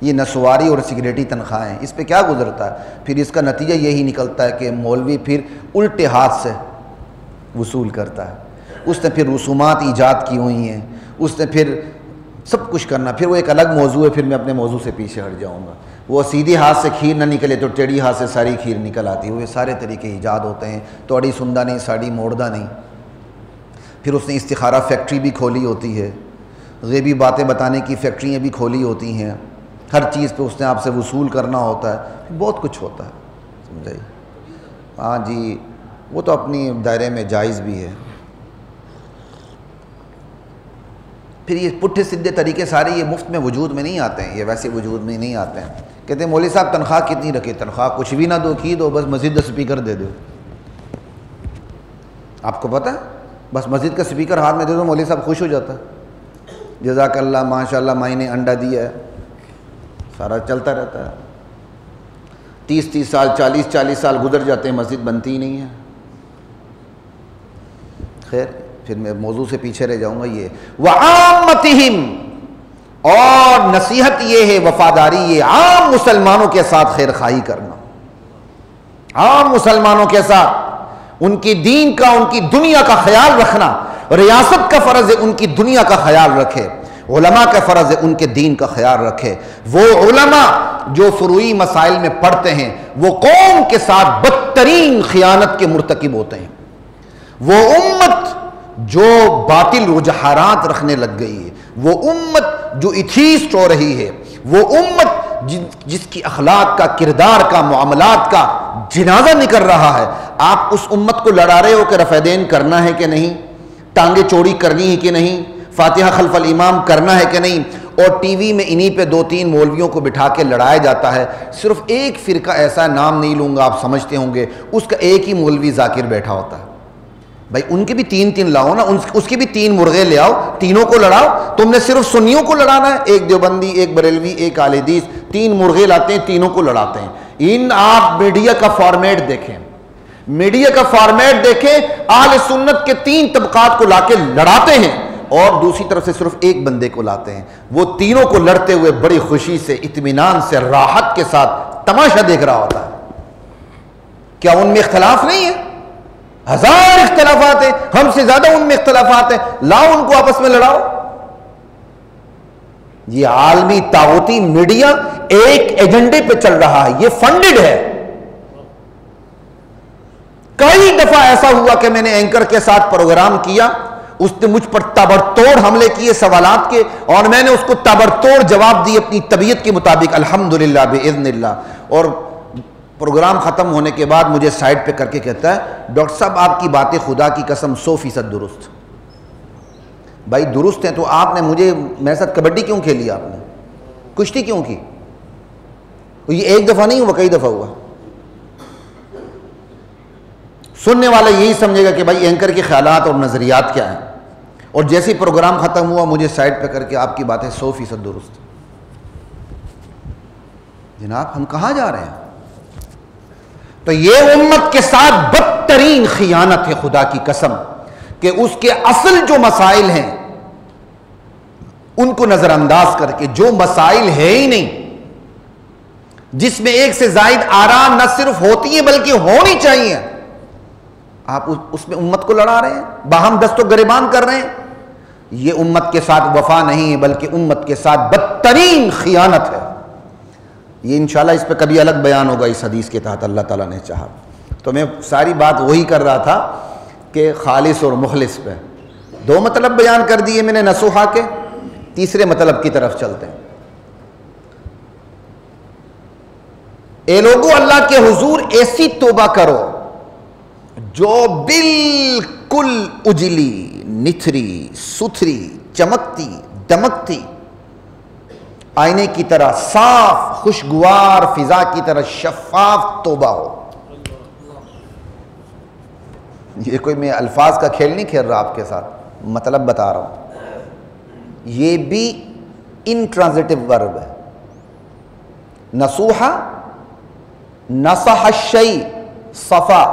یہ نسواری اور سگریٹی تنخواہیں، اس پہ کیا گزرتا ہے؟ پھر اس کا نتیجہ یہی نکلتا ہے کہ مولوی پھر الٹے ہاتھ سے وصول کرتا ہے، اس نے پھر رسومات ایجاد کی ہوئی ہیں، اس نے پھر سب کچھ کرنا، پھر وہ ایک الگ موضوع ہے، پھر میں اپنے موضوع سے پیچھے ہٹ جاؤں گا۔ وہ سیدھے ہاتھ سے کھیر نہ نکلے تو ٹیڑھی ہاتھ سے ساری کھیر نکل آتی ہے، وہ سارے طریقے ایجاد ہوتے ہیں، توڑی سندا نہیں، ساڑی موڑدا نہیں۔ پھر اس نے استخارہ فیکٹری بھی کھولی ہوتی ہے، غیبی باتیں بتانے کی فیکٹریاں بھی کھولی ہوتی ہیں، ہر چیز پہ اس نے آپ سے وصول کرنا ہوتا ہے، بہت کچھ ہوتا ہے، سمجھائی؟ ہاں جی، وہ تو اپنی دائرے میں جائز بھی ہے۔ پھر یہ پٹھے سدھے طریقے سارے یہ مفت میں وجود میں نہیں آتے ہیں، یہ ویسے وجود میں نہیں آتے ہیں۔ کہتے ہیں مولوی صاحب تنخواہ کتنی رکھے؟ تنخواہ کچھ بھی نہ دو، کی دو، بس مسجد کا سپیکر دے دو۔ آپ کو پتہ ہے بس مسجد کا سپیکر ہاتھ میں دے دو، مولوی صاحب خوش ہو جاتا ہے، جزاک اللہ، ماشاءاللہ مائی نے انڈا دیا ہے، سارا چلتا رہتا ہے۔ 30 سال 40 سال گزر جاتے ہیں، مسجد بنتی ہی نہیں ہے۔ خیر، پھر میں موضوع سے پیچھے رہ جاؤں گا۔ یہ وعامتہم، اور نصیحت یہ ہے، وفاداری یہ عام مسلمانوں کے ساتھ خیر خواہی کرنا، عام مسلمانوں کے ساتھ ان کی دین کا، ان کی دنیا کا خیال رکھنا۔ ریاست کا فرض ہے ان کی دنیا کا خیال رکھے، علماء کا فرض ہے ان کے دین کا خیال رکھے۔ وہ علماء جو فروعی مسائل میں پڑھتے ہیں وہ قوم کے ساتھ بدترین خیانت کے مرتکب ہوتے ہیں۔ وہ امت جو باطل رجحانات رکھنے لگ گئی ہے، وہ امت جو ایتھیسٹ ہو رہی ہے، وہ امت جس کی اخلاق کا، کردار کا، معاملات کا جنازہ نکل رہا ہے، آپ اس امت کو لڑا رہے ہو کہ رفع دین کرنا ہے کہ نہیں، ٹانگیں چوڑی کرنی ہے کہ نہیں، فاتحہ خلف الامام کرنا ہے کہ نہیں، اور ٹی وی میں انہی پہ 2-3 مولویوں کو بٹھا کے لڑایا جاتا ہے۔ صرف ایک فرقہ ایسا، نام نہیں لوں گا، آپ سمجھتے ہوں گے، اس کا ایک ہی مولوی ذاکر بیٹھا ہوتا ہے۔ بھائی ان کے بھی 3 لاؤ نا، اس کے بھی 3 مرغے لے آؤ، تینوں کو لڑاؤ۔ تم نے صرف سنیوں کو لڑانا ہے، ایک دیوبندی، ایک بریلوی، ایک اہل حدیث، 3 مرغے لاتے ہیں، تینوں کو لڑاتے ہیں۔ آپ میڈیا کا فارمیٹ دیکھیں، میڈیا کا فارمیٹ دیکھیں، اہل سنت کے 3 طبقات کو لا کے لڑاتے ہیں اور دوسری طرف سے صرف ایک بندے کو لاتے ہیں، وہ تینوں کو لڑتے ہوئے بڑی خوشی سے، اطمینان سے، راحت کے ساتھ تماشا دیکھ رہا ہوتا ہے۔ کیا ان میں اختلاف نہیں ہے؟ 1000 اختلافات ہیں، ہم سے زیادہ ان میں اختلافات ہیں، لاؤ ان کو آپس میں لڑاؤ۔ یہ عالمی طاغوتی میڈیا ایک ایجنڈے پہ چل رہا ہے، یہ فنڈڈ ہے۔ کئی دفعہ ایسا ہوا کہ میں نے اینکر کے ساتھ پروگرام کیا، اس نے مجھ پر تابڑتوڑ حملے کیے سوالات کے، اور میں نے اس کو تابڑتوڑ جواب دی اپنی طبیعت کے مطابق، الحمدللہ باذن اللہ۔ اور پروگرام ختم ہونے کے بعد مجھے سائڈ پہ کر کے کہتا ہے، ڈاکٹر صاحب آپ کی باتیں خدا کی قسم 100% درست۔ بھائی درست ہیں تو آپ نے مجھے میرے ساتھ کبڈی کیوں کھیلی، آپ نے کشتی کیوں کی؟ یہ ایک دفعہ نہیں ہوا، کئی دفعہ ہوا۔ سننے والا یہی سمجھے گا کہ بھائی اینکر کے خیالات اور نظریات کیا ہیں، اور جیسے پروگرام ختم ہوا مجھے سائڈ پہ کر کے آپ کی باتیں 100% درست۔ جناب ہم کہاں جا رہے ہیں؟ تو یہ امت کے ساتھ بدترین خیانت ہے خدا کی قسم، کہ اس کے اصل جو مسائل ہیں ان کو نظر انداز کر کے، جو مسائل ہے ہی نہیں، جس میں ایک سے زائد آرام نہ صرف ہوتی ہے بلکہ ہونی چاہیے، آپ اس میں امت کو لڑا رہے ہیں، باہم دست و گریبان کر رہے ہیں۔ یہ امت کے ساتھ وفا نہیں ہے بلکہ امت کے ساتھ بدترین خیانت ہے۔ یہ انشاءاللہ اس پہ کبھی الگ بیان ہوگا اس حدیث کے تحت، اللہ تعالیٰ نے چاہا۔ تو میں ساری بات وہی کر رہا تھا کہ خالص اور مخلص پہ 2 مطلب بیان کر دیے میں نے نصوحہ کے، تیسرے مطلب کی طرف چلتے ہیں۔ اے لوگو اللہ کے حضور ایسی توبہ کرو جو بالکل اجلی، نتھری، ستھری، چمکتی، دمکتی، آئینے کی طرح صاف، خوشگوار، فضا کی طرح شفاف توبہ ہو۔ یہ کوئی میں الفاظ کا کھیل نہیں کھیل رہا آپ کے ساتھ، مطلب بتا رہا ہوں۔ یہ بھی انٹرانزیٹو ورب ہے۔ نصوحہ، نصح الشیء، صفا،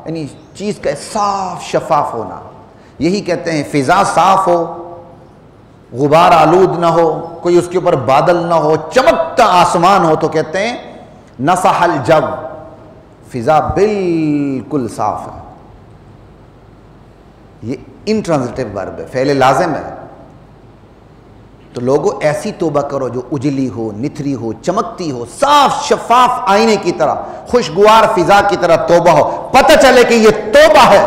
یعنی چیز کا صاف شفاف ہونا، یہی کہتے ہیں فضا صاف ہو، غبار آلود نہ ہو، کوئی اس کے اوپر بادل نہ ہو، چمکتا آسمان ہو تو کہتے ہیں نصح الجو، فضا بالکل صاف ہے۔ یہ انٹرانزیٹو ورب ہے، فعل لازم ہے۔ تو لوگوں ایسی توبہ کرو جو اجلی ہو، نتھری ہو، چمکتی ہو، صاف شفاف آئینے کی طرح، خوشگوار فضا کی طرح توبہ ہو، پتہ چلے کہ یہ توبہ ہے۔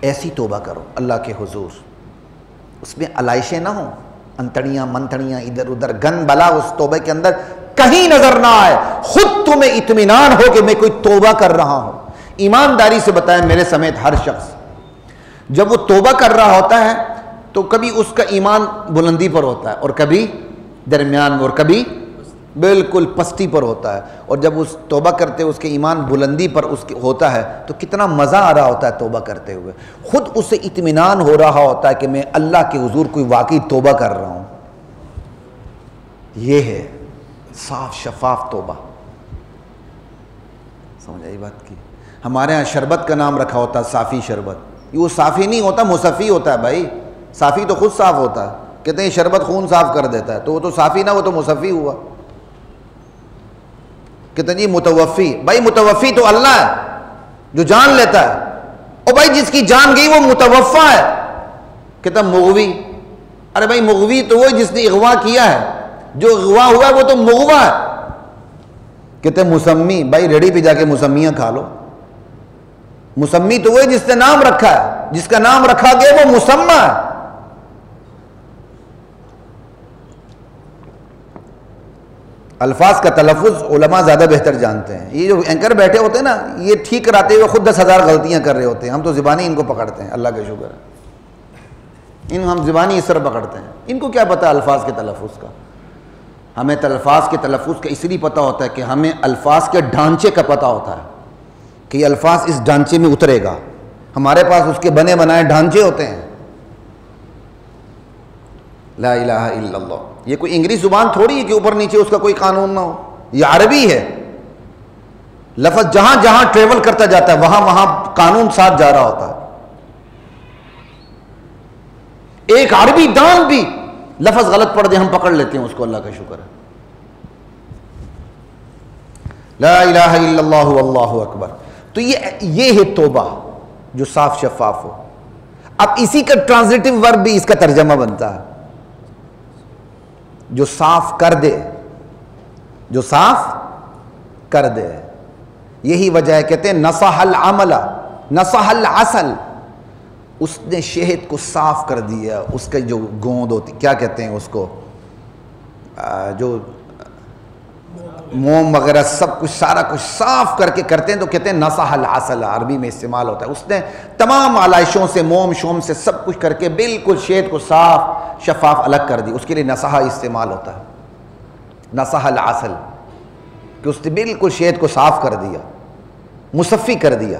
ایسی توبہ کرو اللہ کے حضور، اس میں علائشیں نہ ہوں، انتڑیاں منتڑیاں ادھر ادھر، گن بلا اس توبہ کے اندر کہیں نظر نہ آئے، خود تمہیں اطمینان ہو کہ میں کوئی توبہ کر رہا ہوں۔ ایمانداری سے بتائیں میرے سمیت ہر شخص، جب وہ توبہ کر رہا ہوتا ہے تو کبھی اس کا ایمان بلندی پر ہوتا ہے، اور کبھی درمیان میں، اور کبھی بالکل پستی پر ہوتا ہے۔ اور جب اس توبہ کرتے اس کے ایمان بلندی پر اس کے ہوتا ہے تو کتنا مزہ آ رہا ہوتا ہے توبہ کرتے ہوئے، خود اسے اطمینان ہو رہا ہوتا ہے کہ میں اللہ کے حضور کوئی واقعی توبہ کر رہا ہوں۔ یہ ہے صاف شفاف توبہ۔ سمجھ آئی بات کی؟ ہمارے ہاں شربت کا نام رکھا ہوتا ہے صافی شربت، یہ وہ صافی نہیں ہوتا، مصفی ہوتا ہے بھائی۔ صافی تو خود صاف ہوتا ہے، کہتے ہیں شربت خون صاف کر دیتا ہے، تو وہ تو صافی نہ، وہ تو مصفی ہوا۔ کہتے ہیں جی متوفی، بھائی متوفی تو اللہ ہے جو جان لیتا ہے، اور بھائی جس کی جان گئی وہ متوفا ہے۔ کہتا ہے مغوی، ارے بھائی مغوی تو وہ جس نے اغوا کیا ہے، جو اغوا ہوا ہے وہ تو مغوا ہے۔ کہتے ہیں مسمی، بھائی ریڑھی پہ جا کے مسمیاں کھا لو، مسمی تو وہ جس نے نام رکھا ہے، جس کا نام رکھا گیا وہ مسمى ہے۔ الفاظ کا تلفظ علماء زیادہ بہتر جانتے ہیں، یہ جو اینکر بیٹھے ہوتے ہیں نا، یہ ٹھیک کراتے ہوئے خود 10,000 غلطیاں کر رہے ہوتے ہیں، ہم تو زبانی ان کو پکڑتے ہیں، اللہ کا شکر ہے، ہم زبانی اس طرح پکڑتے ہیں، ان کو کیا پتہ الفاظ کے تلفظ کا۔ ہمیں الفاظ کے تلفظ کا اس لیے پتہ ہوتا ہے کہ ہمیں الفاظ کے ڈھانچے کا پتہ ہوتا ہے کہ یہ الفاظ اس ڈھانچے میں اترے گا، ہمارے پاس اس کے بنے بنائے ڈھانچے ہوتے ہیں۔ لا الہ الا اللہ، یہ کوئی انگلش زبان تھوڑی ہے کہ اوپر نیچے اس کا کوئی قانون نہ ہو، یہ عربی ہے، لفظ جہاں جہاں ٹریول کرتا جاتا ہے وہاں وہاں قانون ساتھ جا رہا ہوتا ہے. ایک عربی دان بھی لفظ غلط پڑھ دے ہم پکڑ لیتے ہیں اس کو, اللہ کا شکر ہے. لا الہ الا اللہ واللہ اکبر. تو یہ ہے توبہ جو صاف شفاف ہو. اب اسی کا ٹرانزلیٹو ورب بھی اس کا ترجمہ بنتا ہے, جو صاف کر دے, جو صاف کر دے. یہی وجہ ہے کہتے ہیں نصح العمل نصح العسل, اس نے شہد کو صاف کر دیا. اس کا جو گوند ہوتی, کیا کہتے ہیں اس کو, جو موم وغیرہ سب کچھ سارا کچھ صاف کر کے کرتے ہیں تو کہتے ہیں نصح العسل, عربی میں استعمال ہوتا ہے. اس نے تمام آلائشوں سے موم شوم سے سب کچھ کر کے بالکل شہد کو صاف شفاف الگ کر دی. اس کے لیے نصح استعمال ہوتا ہے, نصح العسل, کہ اس نے بالکل شہد کو صاف کر دیا, مصفی کر دیا.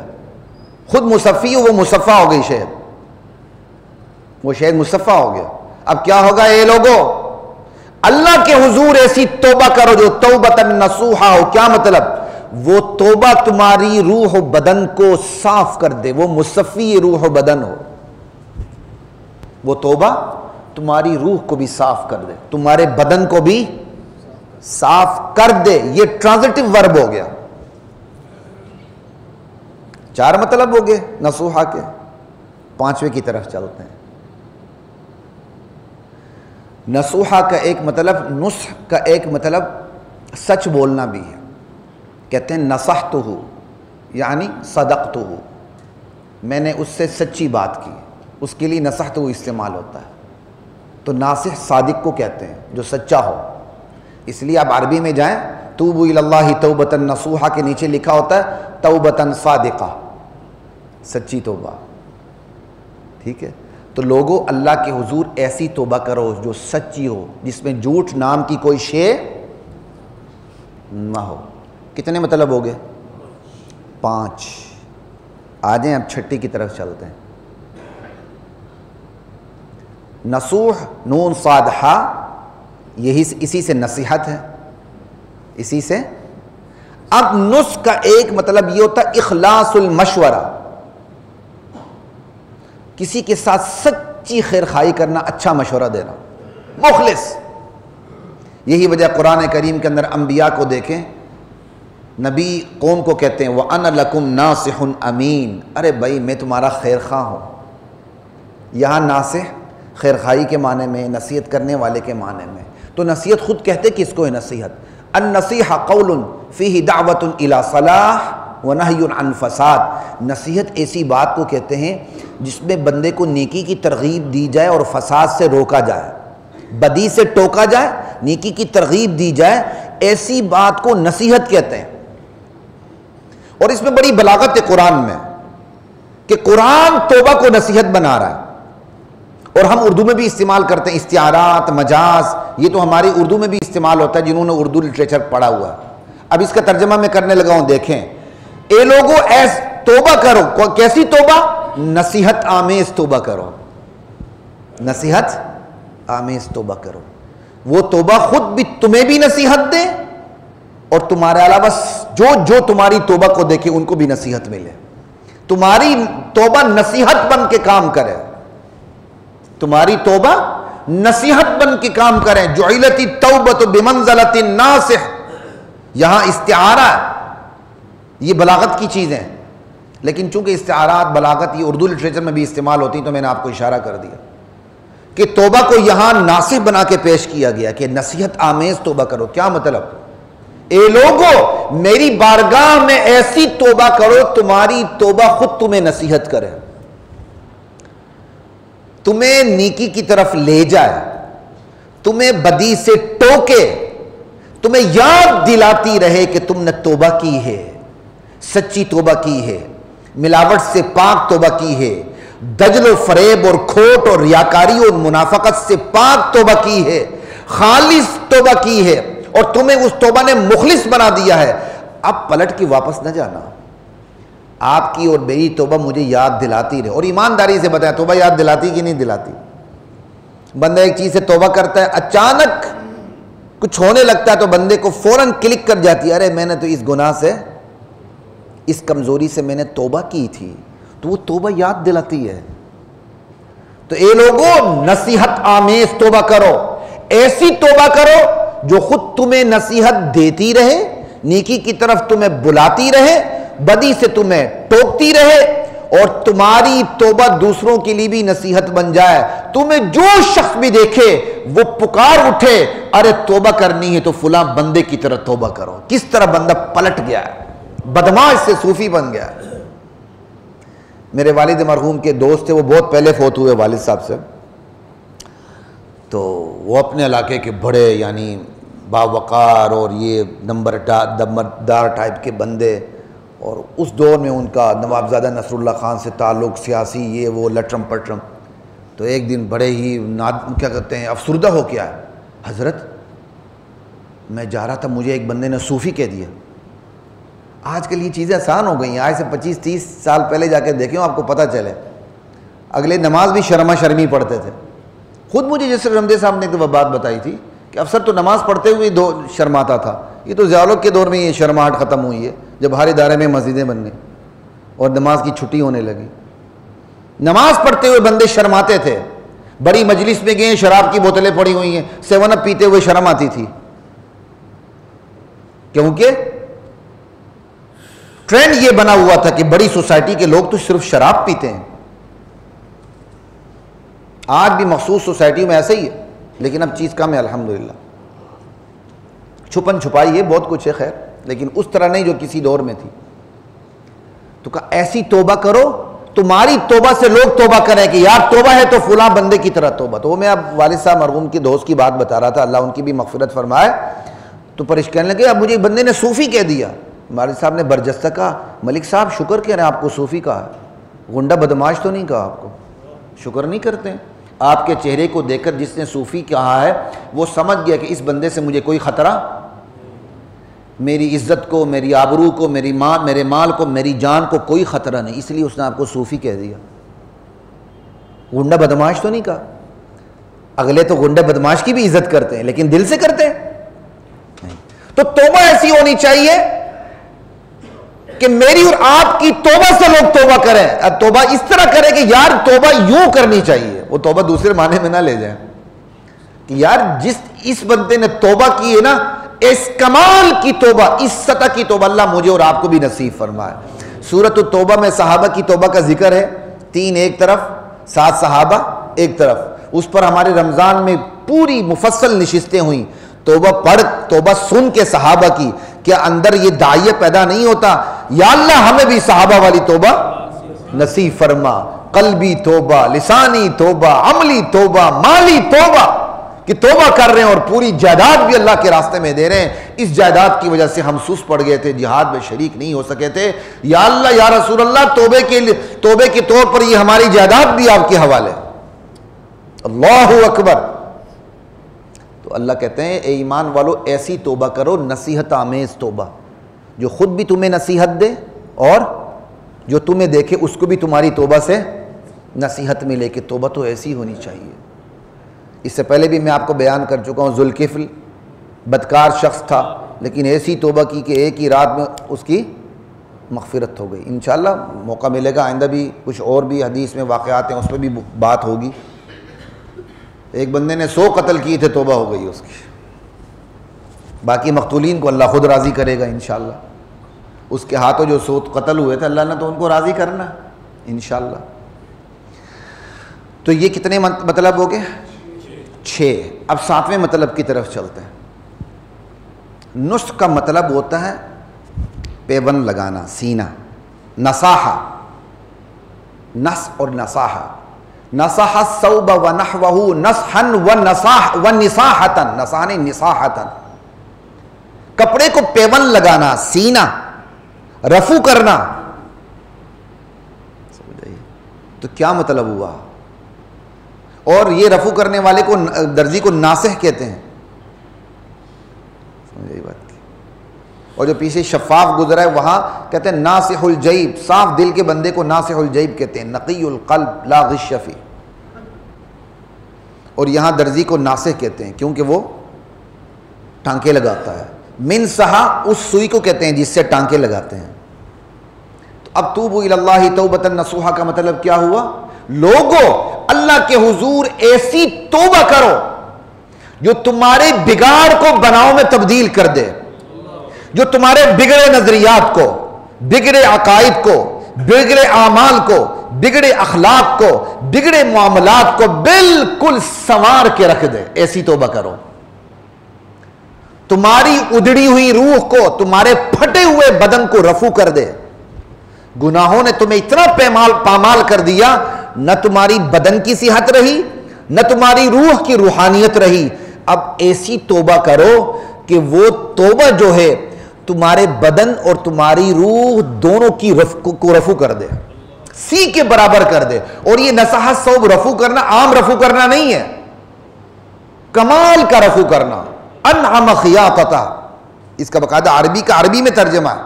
خود مصفی ہو, وہ مصفہ ہو گئی شہد, وہ شہد مصفہ ہو گیا. اب کیا ہوگا اے لوگو, اللہ کے حضور ایسی توبہ کرو جو توبۃ نصوحہ ہو. کیا مطلب؟ وہ توبہ تمہاری روح و بدن کو صاف کر دے, وہ مصفی روح و بدن ہو. وہ توبہ تمہاری روح کو بھی صاف کر دے, تمہارے بدن کو بھی صاف کر دے. یہ ٹرانزیٹو ورب ہو گیا. 4 مطلب ہو گئے نصوحہ کے. 5ویں کی طرف چلتے ہیں. نصوحہ کا ایک مطلب, نصح کا ایک مطلب سچ بولنا بھی ہے. کہتے ہیں نصحتہ, یعنی صدقتہ, میں نے اس سے سچی بات کی, اس کے لیے نصحتہ استعمال ہوتا ہے. تو ناصح صادق کو کہتے ہیں جو سچا ہو. اس لیے آپ عربی میں جائیں, توبوا الی اللہ توبۃ نصوحہ کے نیچے لکھا ہوتا ہے توبۃ صادقہ, سچی توبہ. ٹھیک ہے, تو لوگوں اللہ کے حضور ایسی توبہ کرو جو سچی ہو, جس میں جھوٹ نام کی کوئی شے نہ ہو. کتنے مطلب ہو گئے؟ 5. آ جائیں اب 6 کی طرف چلتے ہیں. نصوح نون صاد ہا, یہی اسی سے نصیحت ہے, اسی سے. اب نصح کا ایک مطلب یہ ہوتا ہے اخلاص المشورہ, کسی کے ساتھ سچی خیر خواہی کرنا, اچھا مشورہ دینا, مخلص. یہی وجہ قرآن کریم کے اندر انبیاء کو دیکھیں, نبی قوم کو کہتے ہیں وَأَنَا لَكُمْ نَاصِحٌ أَمِينٌ, ارے بھائی میں تمہارا خیر خواہ ہوں. یہاں ناصح خیر خواہی کے معنی میں, نصیحت کرنے والے کے معنی میں. تو نصیحت خود کہتے کس کو ہے نصیحت؟ النصیحہ قول فیہ دعوت الی صلاح ونہی عن فساد. نصیحت ایسی بات کو کہتے ہیں جس میں بندے کو نیکی کی ترغیب دی جائے اور فساد سے روکا جائے, بدی سے ٹوکا جائے, نیکی کی ترغیب دی جائے, ایسی بات کو نصیحت کہتے ہیں. اور اس میں بڑی بلاغت ہے قرآن میں کہ قرآن توبہ کو نصیحت بنا رہا ہے. اور ہم اردو میں بھی استعمال کرتے ہیں استعارات, مجاز, یہ تو ہماری اردو میں بھی استعمال ہوتا ہے جنہوں نے اردو لٹریچر پڑھا ہوا ہے. اب اس کا ترجمہ میں کرنے لگا ہوں. دیکھیں اے لوگو توبہ کرو. کیسی توبہ؟ نصیحت آمیز توبہ کرو, نصیحت آمیز توبہ کرو. وہ توبہ خود بھی تمہیں بھی نصیحت دے اور تمہارے علاوہ جو تمہاری توبہ کو دیکھے ان کو بھی نصیحت ملے. تمہاری توبہ نصیحت بن کے کام کرے, تمہاری توبہ نصیحت بن کے کام کریں. جعلت التوبۃ بمنزلۃ الناصح, یہاں استعارہ, یہ بلاغت کی چیزیں, لیکن چونکہ استعارات بلاغت یہ اردو لٹریچر میں بھی استعمال ہوتی ہیں تو میں نے آپ کو اشارہ کر دیا کہ توبہ کو یہاں ناصح بنا کے پیش کیا گیا کہ نصیحت آمیز توبہ کرو. کیا مطلب؟ اے لوگو میری بارگاہ میں ایسی توبہ کرو تمہاری توبہ خود تمہیں نصیحت کرے, تمہیں نیکی کی طرف لے جائے, تمہیں بدی سے ٹوکے, تمہیں یاد دلاتی رہے کہ تم نے توبہ کی ہے, سچی توبہ کی ہے, ملاوٹ سے پاک توبہ کی ہے, دجل و فریب اور کھوٹ اور ریاکاری اور منافقت سے پاک توبہ کی ہے, خالص توبہ کی ہے, اور تمہیں اس توبہ نے مخلص بنا دیا ہے. اب پلٹ کے واپس نہ جانا, آپ کی اور میری توبہ مجھے یاد دلاتی رہے. اور ایمانداری سے بتائیں توبہ یاد دلاتی کہ نہیں دلاتی؟ بندہ ایک چیز سے توبہ کرتا ہے, اچانک کچھ ہونے لگتا ہے تو بندے کو فوراً کلک کر جاتی ہے, ارے میں نے تو اس گناہ سے اس کمزوری سے میں نے توبہ کی تھی، تو وہ توبہ یاد دلاتی ہے۔ تو اے لوگوں نصیحت آمیز توبہ کرو، ایسی توبہ کرو جو خود تمہیں نصیحت دیتی رہے، نیکی کی طرف تمہیں بلاتی رہے، بدی سے تمہیں ٹوکتی رہے، اور تمہاری توبہ دوسروں کے لیے بھی نصیحت بن جائے۔ تمہیں جو شخص بھی دیکھے وہ پکار اٹھے، ارے توبہ کرنی ہے تو فلاں بندے کی طرح توبہ کرو۔ کس طرح بندہ پلٹ گیا ہے، بدمعاش سے صوفی بن گیا ہے۔ میرے والد مرحوم کے دوست تھے، وہ بہت پہلے فوت ہوئے والد صاحب سے، تو وہ اپنے علاقے کے بڑے یعنی باوقار اور یہ نمبردار ٹائپ کے بندے، اور اس دور میں ان کا نوابزادہ نصر اللہ خان سے تعلق، سیاسی یہ وہ لٹرم پٹرم۔ تو ایک دن بڑے ہی کیا کہتے ہیں افسردہ ہو کے آئے، حضرت میں جا رہا تھا، مجھے ایک بندے نے صوفی کہہ دیا۔ آج کل یہ چیزیں آسان ہو گئی ہیں، آج سے 25-30 سال پہلے جا کے دیکھیں آپ کو پتہ چلے، اگلے نماز بھی شرما شرمی پڑھتے تھے۔ خود مجھے جیسے رمدے صاحب نے ایک بات بتائی تھی کہ افسر تو نماز پڑھتے ہوئے شرماتا تھا، یہ تو ضیاء الحق کے دور میں یہ شرماہٹ ختم ہوئی ہے، جب ہر ادارے میں مسجدیں بن گئیں اور نماز کی چھٹی ہونے لگی۔ نماز پڑھتے ہوئے بندے شرماتے تھے، بڑی مجلس میں گئے، شراب کی بوتلیں پڑی ہوئی ہیں، 7 اپ پیتے ہوئے شرم آتی تھی، کیونکہ ٹرینڈ یہ بنا ہوا تھا کہ بڑی سوسائٹی کے لوگ تو صرف شراب پیتے ہیں۔ آج بھی مخصوص سوسائٹی میں ایسا ہی ہے، لیکن اب چیز کم ہے الحمدللہ، چھپن چھپائی ہے، بہت کچھ ہے خیر، لیکن اس طرح نہیں جو کسی دور میں تھی۔ تو کہا ایسی توبہ کرو تمہاری توبہ سے لوگ توبہ کریں کہ یار توبہ ہے تو فلاں بندے کی طرح توبہ۔ تو وہ میں اب والد صاحب مرحوم کے دوست کی بات بتا رہا تھا، اللہ ان کی بھی مغفرت فرمائے، تو پریش کہنے لگے اب مجھے ایک بندے نے صوفی کہہ دیا۔ والد صاحب نے برجستہ کہا ملک صاحب شکر کہہ رہے ہیں، آپ کو صوفی کہا، غنڈہ بدمعاش تو نہیں کہا، آپ کو شکر نہیں کرتے ہیں۔ آپ کے چہرے کو دیکھ کر جس نے صوفی کہا ہے وہ سمجھ گیا کہ اس بندے سے مجھے کوئی خطرہ، میری عزت کو، میری آبرو کو، میرے مال کو، میری جان کو کوئی خطرہ نہیں، اس لیے اس نے آپ کو صوفی کہہ دیا۔ غنڈہ بدمعاش تو نہیں کہا۔ اگلے تو غنڈہ بدمعاش کی بھی عزت کرتے ہیں لیکن دل سے کرتے ہیں نہیں۔ تو توبہ ایسی ہونی چاہیے کہ میری اور آپ کی توبہ سے لوگ توبہ کریں، توبہ اس طرح کریں کہ یار توبہ یوں کرنی چاہیے، وہ توبہ دوسرے معنی میں نہ لے جائیں کہ یار اس بندے نے توبہ کی ہے نا، اس کمال کی توبہ، اس سطح کی توبہ اللہ مجھے اور آپ کو بھی نصیب فرمائے۔ سورۃ التوبہ میں صحابہ کی توبہ کا ذکر ہے، 3 ایک طرف، 7 صحابہ ایک طرف، اس پر ہمارے رمضان میں پوری مفصل نشستیں ہوئیں، توبہ پڑھ توبہ سن کے صحابہ کی، کیا اندر یہ داعیہ پیدا نہیں ہوتا یا اللہ ہمیں بھی صحابہ والی توبہ نصیب فرما، قلبی توبہ، لسانی توبہ، عملی توبہ، مالی توبہ، کہ توبہ کر رہے ہیں اور پوری جائیداد بھی اللہ کے راستے میں دے رہے ہیں۔ اس جائیداد کی وجہ سے ہم سست پڑ گئے تھے، جہاد میں شریک نہیں ہو سکے تھے، یا اللہ یا رسول اللہ توبے کے طور پر یہ ہماری جائیداد بھی آپ کے حوالے۔ اللہ اکبر۔ تو اللہ کہتے ہیں اے ایمان والو ایسی توبہ کرو، نصیحت آمیز توبہ، جو خود بھی تمہیں نصیحت دے اور جو تمہیں دیکھے اس کو بھی تمہاری توبہ سے نصیحت ملے، کہ توبہ تو ایسی ہونی چاہیے۔ اس سے پہلے بھی میں آپ کو بیان کر چکا ہوں، ذوالکفل بدکار شخص تھا لیکن ایسی توبہ کی کہ ایک ہی رات میں اس کی مغفرت ہو گئی۔ انشاءاللہ موقع ملے گا آئندہ بھی کچھ اور بھی حدیث میں واقعات ہیں، اس پہ بھی بات ہوگی۔ ایک بندے نے 100 قتل کیے تھے، توبہ ہو گئی اس کی، باقی مقتولین کو اللہ خود راضی کرے گا انشاءاللہ۔ اس کے ہاتھوں جو 100 قتل ہوئے تھے اللہ نے تو ان کو راضی کرنا انشاءاللہ۔ تو یہ کتنے مطلب ہو گئے؟ 6۔ اب 7ویں مطلب کی طرف چلتے ہیں۔ نصح کا مطلب ہوتا ہے پیون لگانا، سینہ، نصاحہ، نصح اور نصاحہ، نصح الثوب ونحوہ نصحا ونصاحتا، نصحانی نصاحتا، کپڑے کو پیون لگانا، سینہ، رفو کرنا، تو کیا مطلب ہوا؟ اور یہ رفو کرنے والے کو درزی کو ناصح کہتے ہیں، سمجھ بات کی۔ اور جو پیچھے شفاف گزرا ہے وہاں کہتے ہیں ناصح الجیب، صاف دل کے بندے کو ناصح الجیب کہتے ہیں، نقی القلب لا غش فی۔ اور یہاں درزی کو ناصح کہتے ہیں کیونکہ وہ ٹانکے لگاتا ہے۔ من سہا اس سوئی کو کہتے ہیں جس سے ٹانکے لگاتے ہیں۔ اب توبوا الی اللہ توبۃ نصوحا کا مطلب کیا ہوا؟ لوگوں اللہ کے حضور ایسی توبہ کرو جو تمہارے بگاڑ کو بناؤ میں تبدیل کر دے، جو تمہارے بگڑے نظریات کو، بگڑے عقائد کو، بگڑے اعمال کو، بگڑے اخلاق کو، بگڑے معاملات کو بالکل سنوار کے رکھ دے۔ ایسی توبہ کرو، تمہاری ادڑی ہوئی روح کو، تمہارے پھٹے ہوئے بدن کو رفو کر دے۔ گناہوں نے تمہیں اتنا پامال کر دیا، نہ تمہاری بدن کی صحت رہی، نہ تمہاری روح کی روحانیت رہی۔ اب ایسی توبہ کرو کہ وہ توبہ جو ہے تمہارے بدن اور تمہاری روح دونوں کی کو رفو کر دے، سی کے برابر کر دے۔ اور یہ نصح صوب رفو کرنا عام رفو کرنا نہیں ہے، کمال کا رفو کرنا۔ انعم خیاطتا، اس کا باقاعدہ عربی کا عربی میں ترجمہ ہے،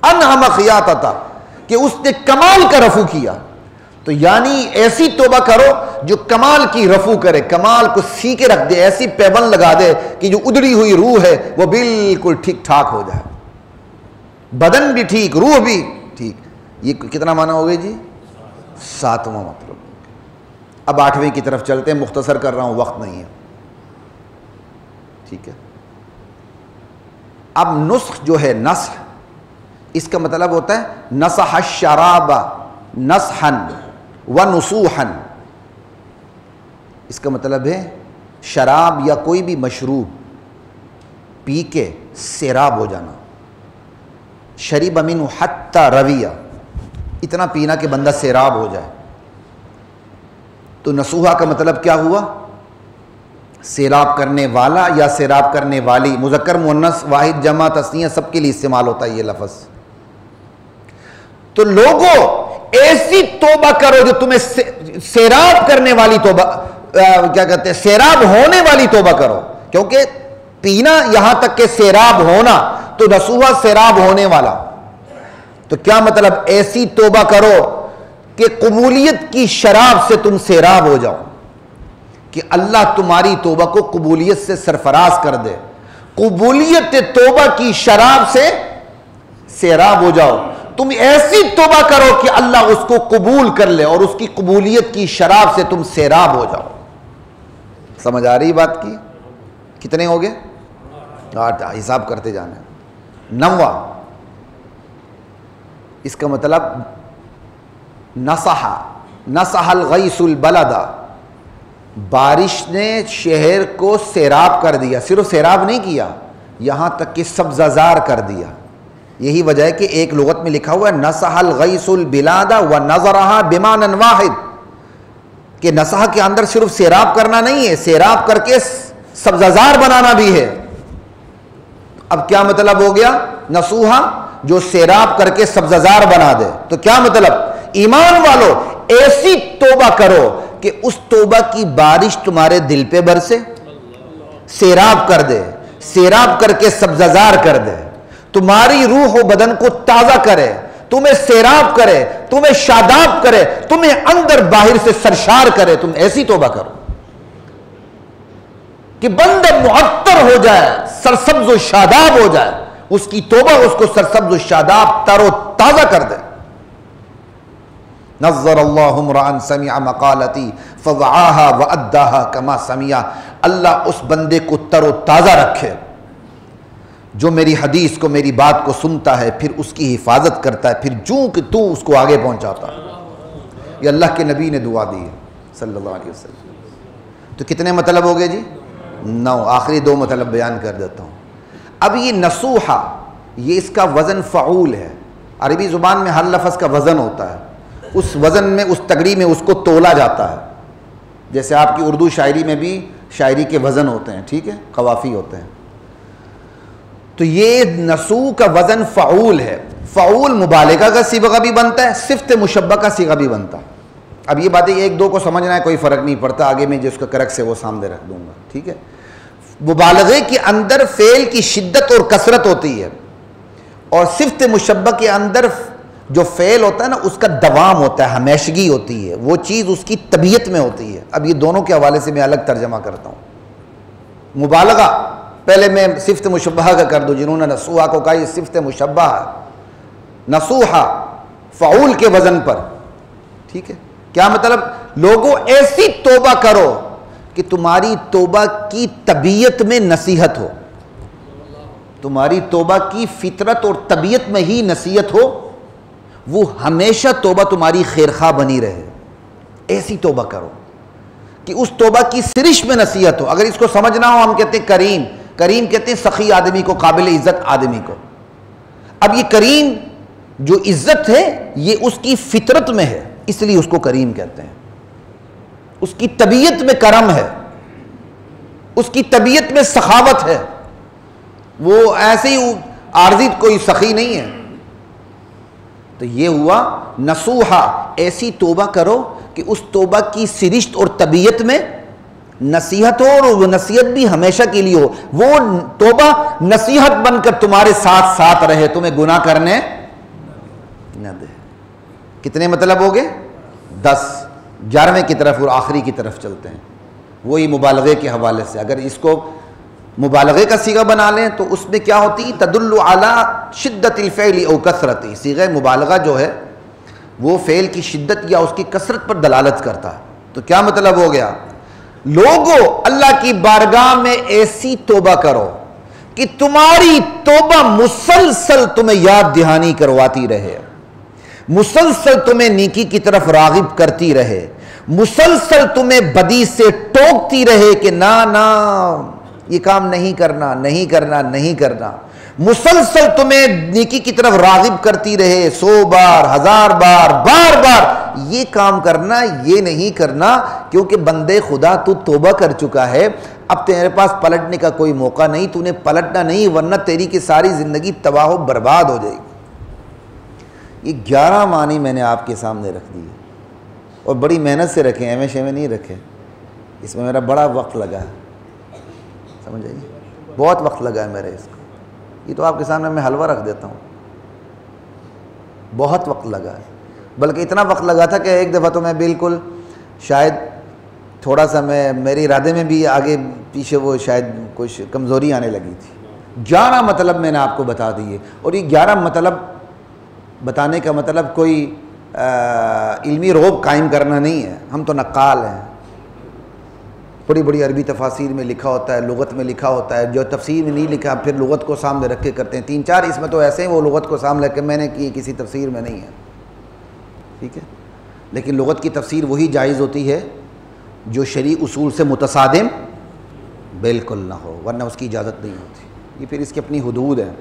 انعم خیاطتا، کہ اس نے کمال کا رفو کیا۔ تو یعنی ایسی توبہ کرو جو کمال کی رفو کرے، کمال کو سی کے رکھ دے، ایسی پیبند لگا دے کہ جو ادڑی ہوئی روح ہے وہ بالکل ٹھیک ٹھاک ہو جائے، بدن بھی ٹھیک، روح بھی ٹھیک۔ یہ کتنا معنی ہو گئے جی؟ 7واں مطلب۔ اب 8ویں کی طرف چلتے ہیں، مختصر کر رہا ہوں، وقت نہیں ہے، ٹھیک ہے۔ اب نسخ جو ہے، نسخ، اس کا مطلب ہوتا ہے نصح الشراب نصحا ونصوحا۔ اس کا مطلب ہے شراب یا کوئی بھی مشروب پی کے سیراب ہو جانا، شریب منہ حتی رویہ، اتنا پینا کہ بندہ سیراب ہو جائے۔ تو نصوحہ کا مطلب کیا ہوا؟ سیراب کرنے والا یا سیراب کرنے والی، مذکر مؤنث واحد جمع تثنیہ سب کے لیے استعمال ہوتا ہے یہ لفظ۔ تو لوگوں ایسی توبہ کرو جو تمہیں سیراب کرنے والی توبہ، کیا کہتے ہیں، سیراب ہونے والی توبہ کرو، کیونکہ پینا یہاں تک کہ سیراب ہونا، تو نصوحہ سیراب ہونے والا۔ تو کیا مطلب؟ ایسی توبہ کرو کہ قبولیت کی شراب سے تم سیراب ہو جاؤ، کہ اللہ تمہاری توبہ کو قبولیت سے سرفراز کر دے، قبولیت توبہ کی شراب سے سیراب ہو جاؤ۔ تم ایسی توبہ کرو کہ اللہ اس کو قبول کر لے اور اس کی قبولیت کی شراب سے تم سیراب ہو جاؤ۔ سمجھ آ رہی بات کی؟ کتنے ہو گئے؟ 8، حساب کرتے جانا۔ 9واں، اس کا مطلب نصح الغیث البلد، بارش نے شہر کو سیراب کر دیا، صرف سیراب نہیں کیا، یہاں تک کہ سبززار کر دیا۔ یہی وجہ ہے کہ ایک لغت میں لکھا ہوا ہے نصح الغیث البلاد ونظرها بمعنى واحد، کہ نصح کے اندر صرف سیراب کرنا نہیں ہے، سیراب کر کے سبززار بنانا بھی ہے۔ اب کیا مطلب ہو گیا؟ نصوحہ جو سیراب کر کے سبززار بنا دے۔ تو کیا مطلب؟ ایمان والو ایسی توبہ کرو کہ اس توبہ کی بارش تمہارے دل پہ برسے، سیراب کر دے، سیراب کر کے سبززار کر دے، تمہاری روح و بدن کو تازہ کرے، تمہیں سیراب کرے، تمہیں شاداب کرے، تمہیں اندر باہر سے سرشار کرے۔ تم ایسی توبہ کرو کہ بندہ معطر ہو جائے، سرسبز و شاداب ہو جائے، اس کی توبہ اس کو سرسبز و شاداب تر و تازہ کر دے۔ نظر اللہ امرأ سمع مقالتی فوعاها واداها کما سمع، اللہ اس بندے کو تر و تازہ رکھے جو میری حدیث کو، میری بات کو سنتا ہے، پھر اس کی حفاظت کرتا ہے، پھر جو کہ تو اس کو آگے پہنچاتا ہے۔ یہ اللہ کے نبی نے دعا دی ہے صلی اللہ علیہ وسلم۔ تو کتنے مطلب ہو گئے جی؟ 9۔ آخری 2 مطلب بیان کر دیتا ہوں۔ اب یہ نصوحہ، یہ اس کا وزن فعول ہے۔ عربی زبان میں ہر لفظ کا وزن ہوتا ہے، اس وزن میں، اس تگڑی میں اس کو تولا جاتا ہے۔ جیسے آپ کی اردو شاعری میں بھی شاعری کے وزن ہوتے ہیں، ٹھیک ہے، قوافی ہوتے ہیں۔ تو یہ نسو کا وزن فعول ہے۔ فعول مبالغہ کا صیغہ بھی بنتا ہے، صفت مشبہ کا صیغہ بھی بنتا ہے۔ اب یہ باتیں 1-2 کو سمجھنا ہے، کوئی فرق نہیں پڑتا، آگے میں جس کا کرکس ہے وہ سامنے رکھ دوں گا، ٹھیک ہے۔ مبالغے کے اندر فعل کی شدت اور کثرت ہوتی ہے، اور صفت مشبہ کے اندر جو فعل ہوتا ہے نا، اس کا دوام ہوتا ہے، ہمیشگی ہوتی ہے، وہ چیز اس کی طبیعت میں ہوتی ہے۔ اب یہ دونوں کے حوالے سے میں الگ ترجمہ کرتا ہوں۔ مبالغہ پہلے میں صفت مشبہ کا کر دوں، جنہوں نے نصوحہ کو کہا یہ صفت مشبہ ہے۔ نصوحہ فعول کے وزن پر. ٹھیک ہے, کیا مطلب؟ لوگوں ایسی توبہ کرو کہ تمہاری توبہ کی طبیعت میں نصیحت ہو, تمہاری توبہ کی فطرت اور طبیعت میں ہی نصیحت ہو, وہ ہمیشہ توبہ تمہاری خیرخواہ بنی رہے. ایسی توبہ کرو کہ اس توبہ کی سرش میں نصیحت ہو. اگر اس کو سمجھنا ہو, ہم کہتے ہیں کریم, کریم کہتے ہیں سخی آدمی کو, قابل عزت آدمی کو. اب یہ کریم جو عزت ہے یہ اس کی فطرت میں ہے, اس لیے اس کو کریم کہتے ہیں. اس کی طبیعت میں کرم ہے, اس کی طبیعت میں سخاوت ہے, وہ ایسے ہی عارضی کوئی سخی نہیں ہے. تو یہ ہوا نصوحہ, ایسی توبہ کرو کہ اس توبہ کی سرشت اور طبیعت میں نصیحت ہو, اور وہ نصیحت بھی ہمیشہ کے لیے ہو. وہ توبہ نصیحت بن کر تمہارے ساتھ ساتھ رہے, تمہیں گناہ کرنے نہ دے. کتنے مطلب ہو گئے؟ 10. 11ویں کی طرف اور آخری کی طرف چلتے ہیں, وہی مبالغے کے حوالے سے. اگر اس کو مبالغے کا صیغہ بنا لیں تو اس میں کیا ہوتی؟ تدل علی شدت الفعل او کثرت. صیغہ مبالغہ جو ہے وہ فعل کی شدت یا اس کی کثرت پر دلالت کرتا ہے. تو کیا مطلب ہو گیا؟ لوگوں اللہ کی بارگاہ میں ایسی توبہ کرو کہ تمہاری توبہ مسلسل تمہیں یاد دہانی کرواتی رہے, مسلسل تمہیں نیکی کی طرف راغب کرتی رہے, مسلسل تمہیں بدی سے ٹوکتی رہے کہ نہ نہ یہ کام نہیں کرنا, نہیں کرنا, نہیں کرنا. مسلسل تمہیں نیکی کی طرف راغب کرتی رہے, 100 بار, 1000 بار, بار بار یہ کام کرنا, یہ نہیں کرنا, کیونکہ بندے خدا تو توبہ کر چکا ہے, اب تیرے پاس پلٹنے کا کوئی موقع نہیں, تو نے پلٹنا نہیں ورنہ تیری کی ساری زندگی تباہ و برباد ہو جائے گی. یہ 11 معنی میں نے آپ کے سامنے رکھ دیے, اور بڑی محنت سے رکھے, ایویں شیویں نہیں رکھے. اس میں میرا بڑا وقت لگا ہے, سمجھ آئیے, بہت وقت لگا ہے میرے اس کو. یہ تو آپ کے سامنے میں حلوہ رکھ دیتا ہوں, بہت وقت لگا ہے. بلکہ اتنا وقت لگا تھا کہ ایک دفعہ تو میں بالکل شاید تھوڑا سا میری ارادے میں بھی آگے پیچھے وہ شاید کچھ کمزوری آنے لگی تھی. 11 مطلب میں نے آپ کو بتا دیے, اور یہ 11 مطلب بتانے کا مطلب کوئی علمی روب قائم کرنا نہیں ہے. ہم تو نقال ہیں, بڑی بڑی عربی تفاسیر میں لکھا ہوتا ہے, لغت میں لکھا ہوتا ہے, جو تفسیر میں نہیں لکھا پھر لغت کو سامنے رکھ کے کرتے ہیں. 3-4 اس میں تو ایسے ہیں وہ لغت کو سامنے رکھ کے میں نے کی, کسی تفسیر میں نہیں ہے. ٹھیک ہے, لیکن لغت کی تفسیر وہی جائز ہوتی ہے جو شرعی اصول سے متصادم بالکل نہ ہو, ورنہ اس کی اجازت نہیں ہوتی. یہ پھر اس کی اپنی حدود ہیں.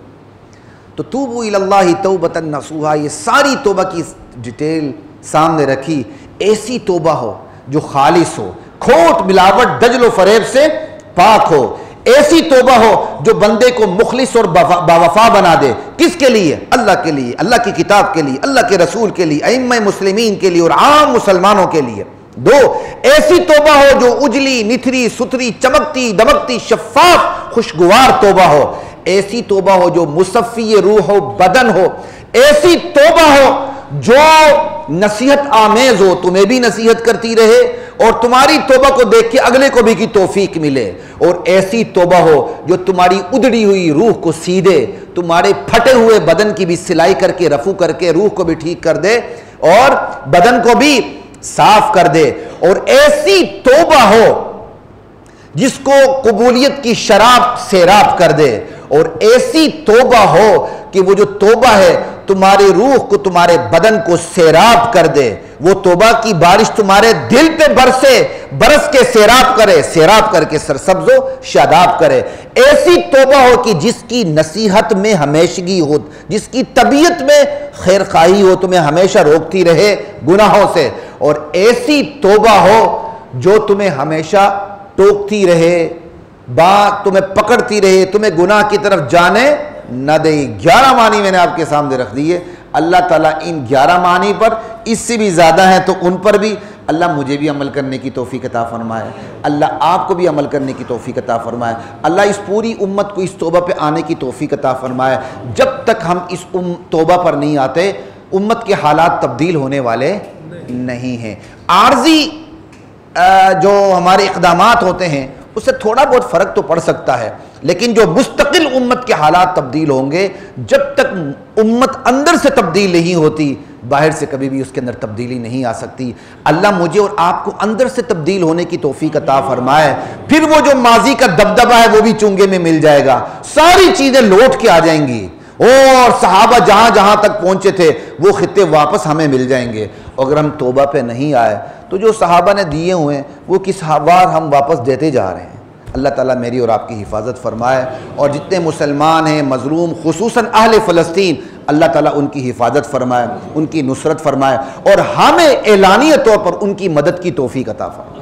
تو توبوا الی اللہ توبۃ نصوحا, یہ ساری توبہ کی ڈیٹیل سامنے رکھی. ایسی توبہ ہو جو خالص ہو, کھوٹ ملاوٹ دجل و فریب سے پاک ہو. ایسی توبہ ہو جو بندے کو مخلص اور باوفا بنا دے. کس کے لیے؟ اللہ کے لیے, اللہ کی کتاب کے لیے, اللہ کے رسول کے لیے, ائمہ مسلمین کے لیے اور عام مسلمانوں کے لیے. 2, ایسی توبہ ہو جو اجلی, نتھری, ستھری, چمکتی, دمکتی, شفاف, خوشگوار توبہ ہو. ایسی توبہ ہو جو مصفی روح و بدن ہو. ایسی توبہ ہو جو نصیحت آمیز ہو, تمہیں بھی نصیحت کرتی رہے اور تمہاری توبہ کو دیکھ کے اگلے کو بھی کی توفیق ملے. اور ایسی توبہ ہو جو تمہاری ادڑی ہوئی روح کو سیدھے, تمہارے پھٹے ہوئے بدن کی بھی سلائی کر کے, رفو کر کے روح کو بھی ٹھیک کر دے اور بدن کو بھی صاف کر دے. اور ایسی توبہ ہو جس کو قبولیت کی شراب سیراب کر دے. اور ایسی توبہ ہو کہ وہ جو توبہ ہے تمہاری روح کو, تمہارے بدن کو سیراب کر دے. وہ توبہ کی بارش تمہارے دل پہ برسے, برس کے سیراب کرے, سیراب کر کے سرسبز و شاداب کرے. ایسی توبہ ہو کہ جس کی نصیحت میں ہمیشگی ہو, جس کی طبیعت میں خیر خواہی ہو, تمہیں ہمیشہ روکتی رہے گناہوں سے. اور ایسی توبہ ہو جو تمہیں ہمیشہ ٹوکتی رہے, بات تمہیں پکڑتی رہے, تمہیں گناہ کی طرف جانے نہ دے. 11 معنی میں نے آپ کے سامنے رکھ دیے. اللہ تعالیٰ ان 11 معنی پر, اس سے بھی زیادہ ہیں تو ان پر بھی اللہ مجھے بھی عمل کرنے کی توفیق عطا فرمائے, اللہ آپ کو بھی عمل کرنے کی توفیق عطا فرمائے, اللہ اس پوری امت کو اس توبہ پہ آنے کی توفیق عطا فرمائے. جب تک ہم اس توبہ پر نہیں آتے امت کے حالات تبدیل ہونے والے نہیں ہیں. عارضی جو ہمارے اقدامات ہوتے ہیں اس سے تھوڑا بہت فرق تو پڑ سکتا ہے, لیکن جو مستقل امت کے حالات تبدیل ہوں گے, جب تک امت اندر سے تبدیل نہیں ہوتی باہر سے کبھی بھی اس کے اندر تبدیلی نہیں آ سکتی۔ اللہ مجھے اور آپ کو اندر سے تبدیل ہونے کی توفیق عطا فرمائے، پھر وہ جو ماضی کا دبدبہ ہے وہ بھی چونگے میں مل جائے گا، ساری چیزیں لوٹ کے آ جائیں گی، اور صحابہ جہاں جہاں تک پہنچے تھے وہ خطے واپس ہمیں مل جائیں گے۔ اگر ہم توبہ پہ نہیں آئے تو جو صحابہ نے دیے ہوئے ہیں وہ کس بار ہم واپس دیتے جا رہے ہیں۔ اللہ تعالیٰ میری اور آپ کی حفاظت فرمائے، اور جتنے مسلمان ہیں مظلوم، خصوصاً اہل فلسطین، اللہ تعالیٰ ان کی حفاظت فرمائے، ان کی نصرت فرمائے، اور ہمیں اعلانیہ طور پر ان کی مدد کی توفیق عطا فرمائے۔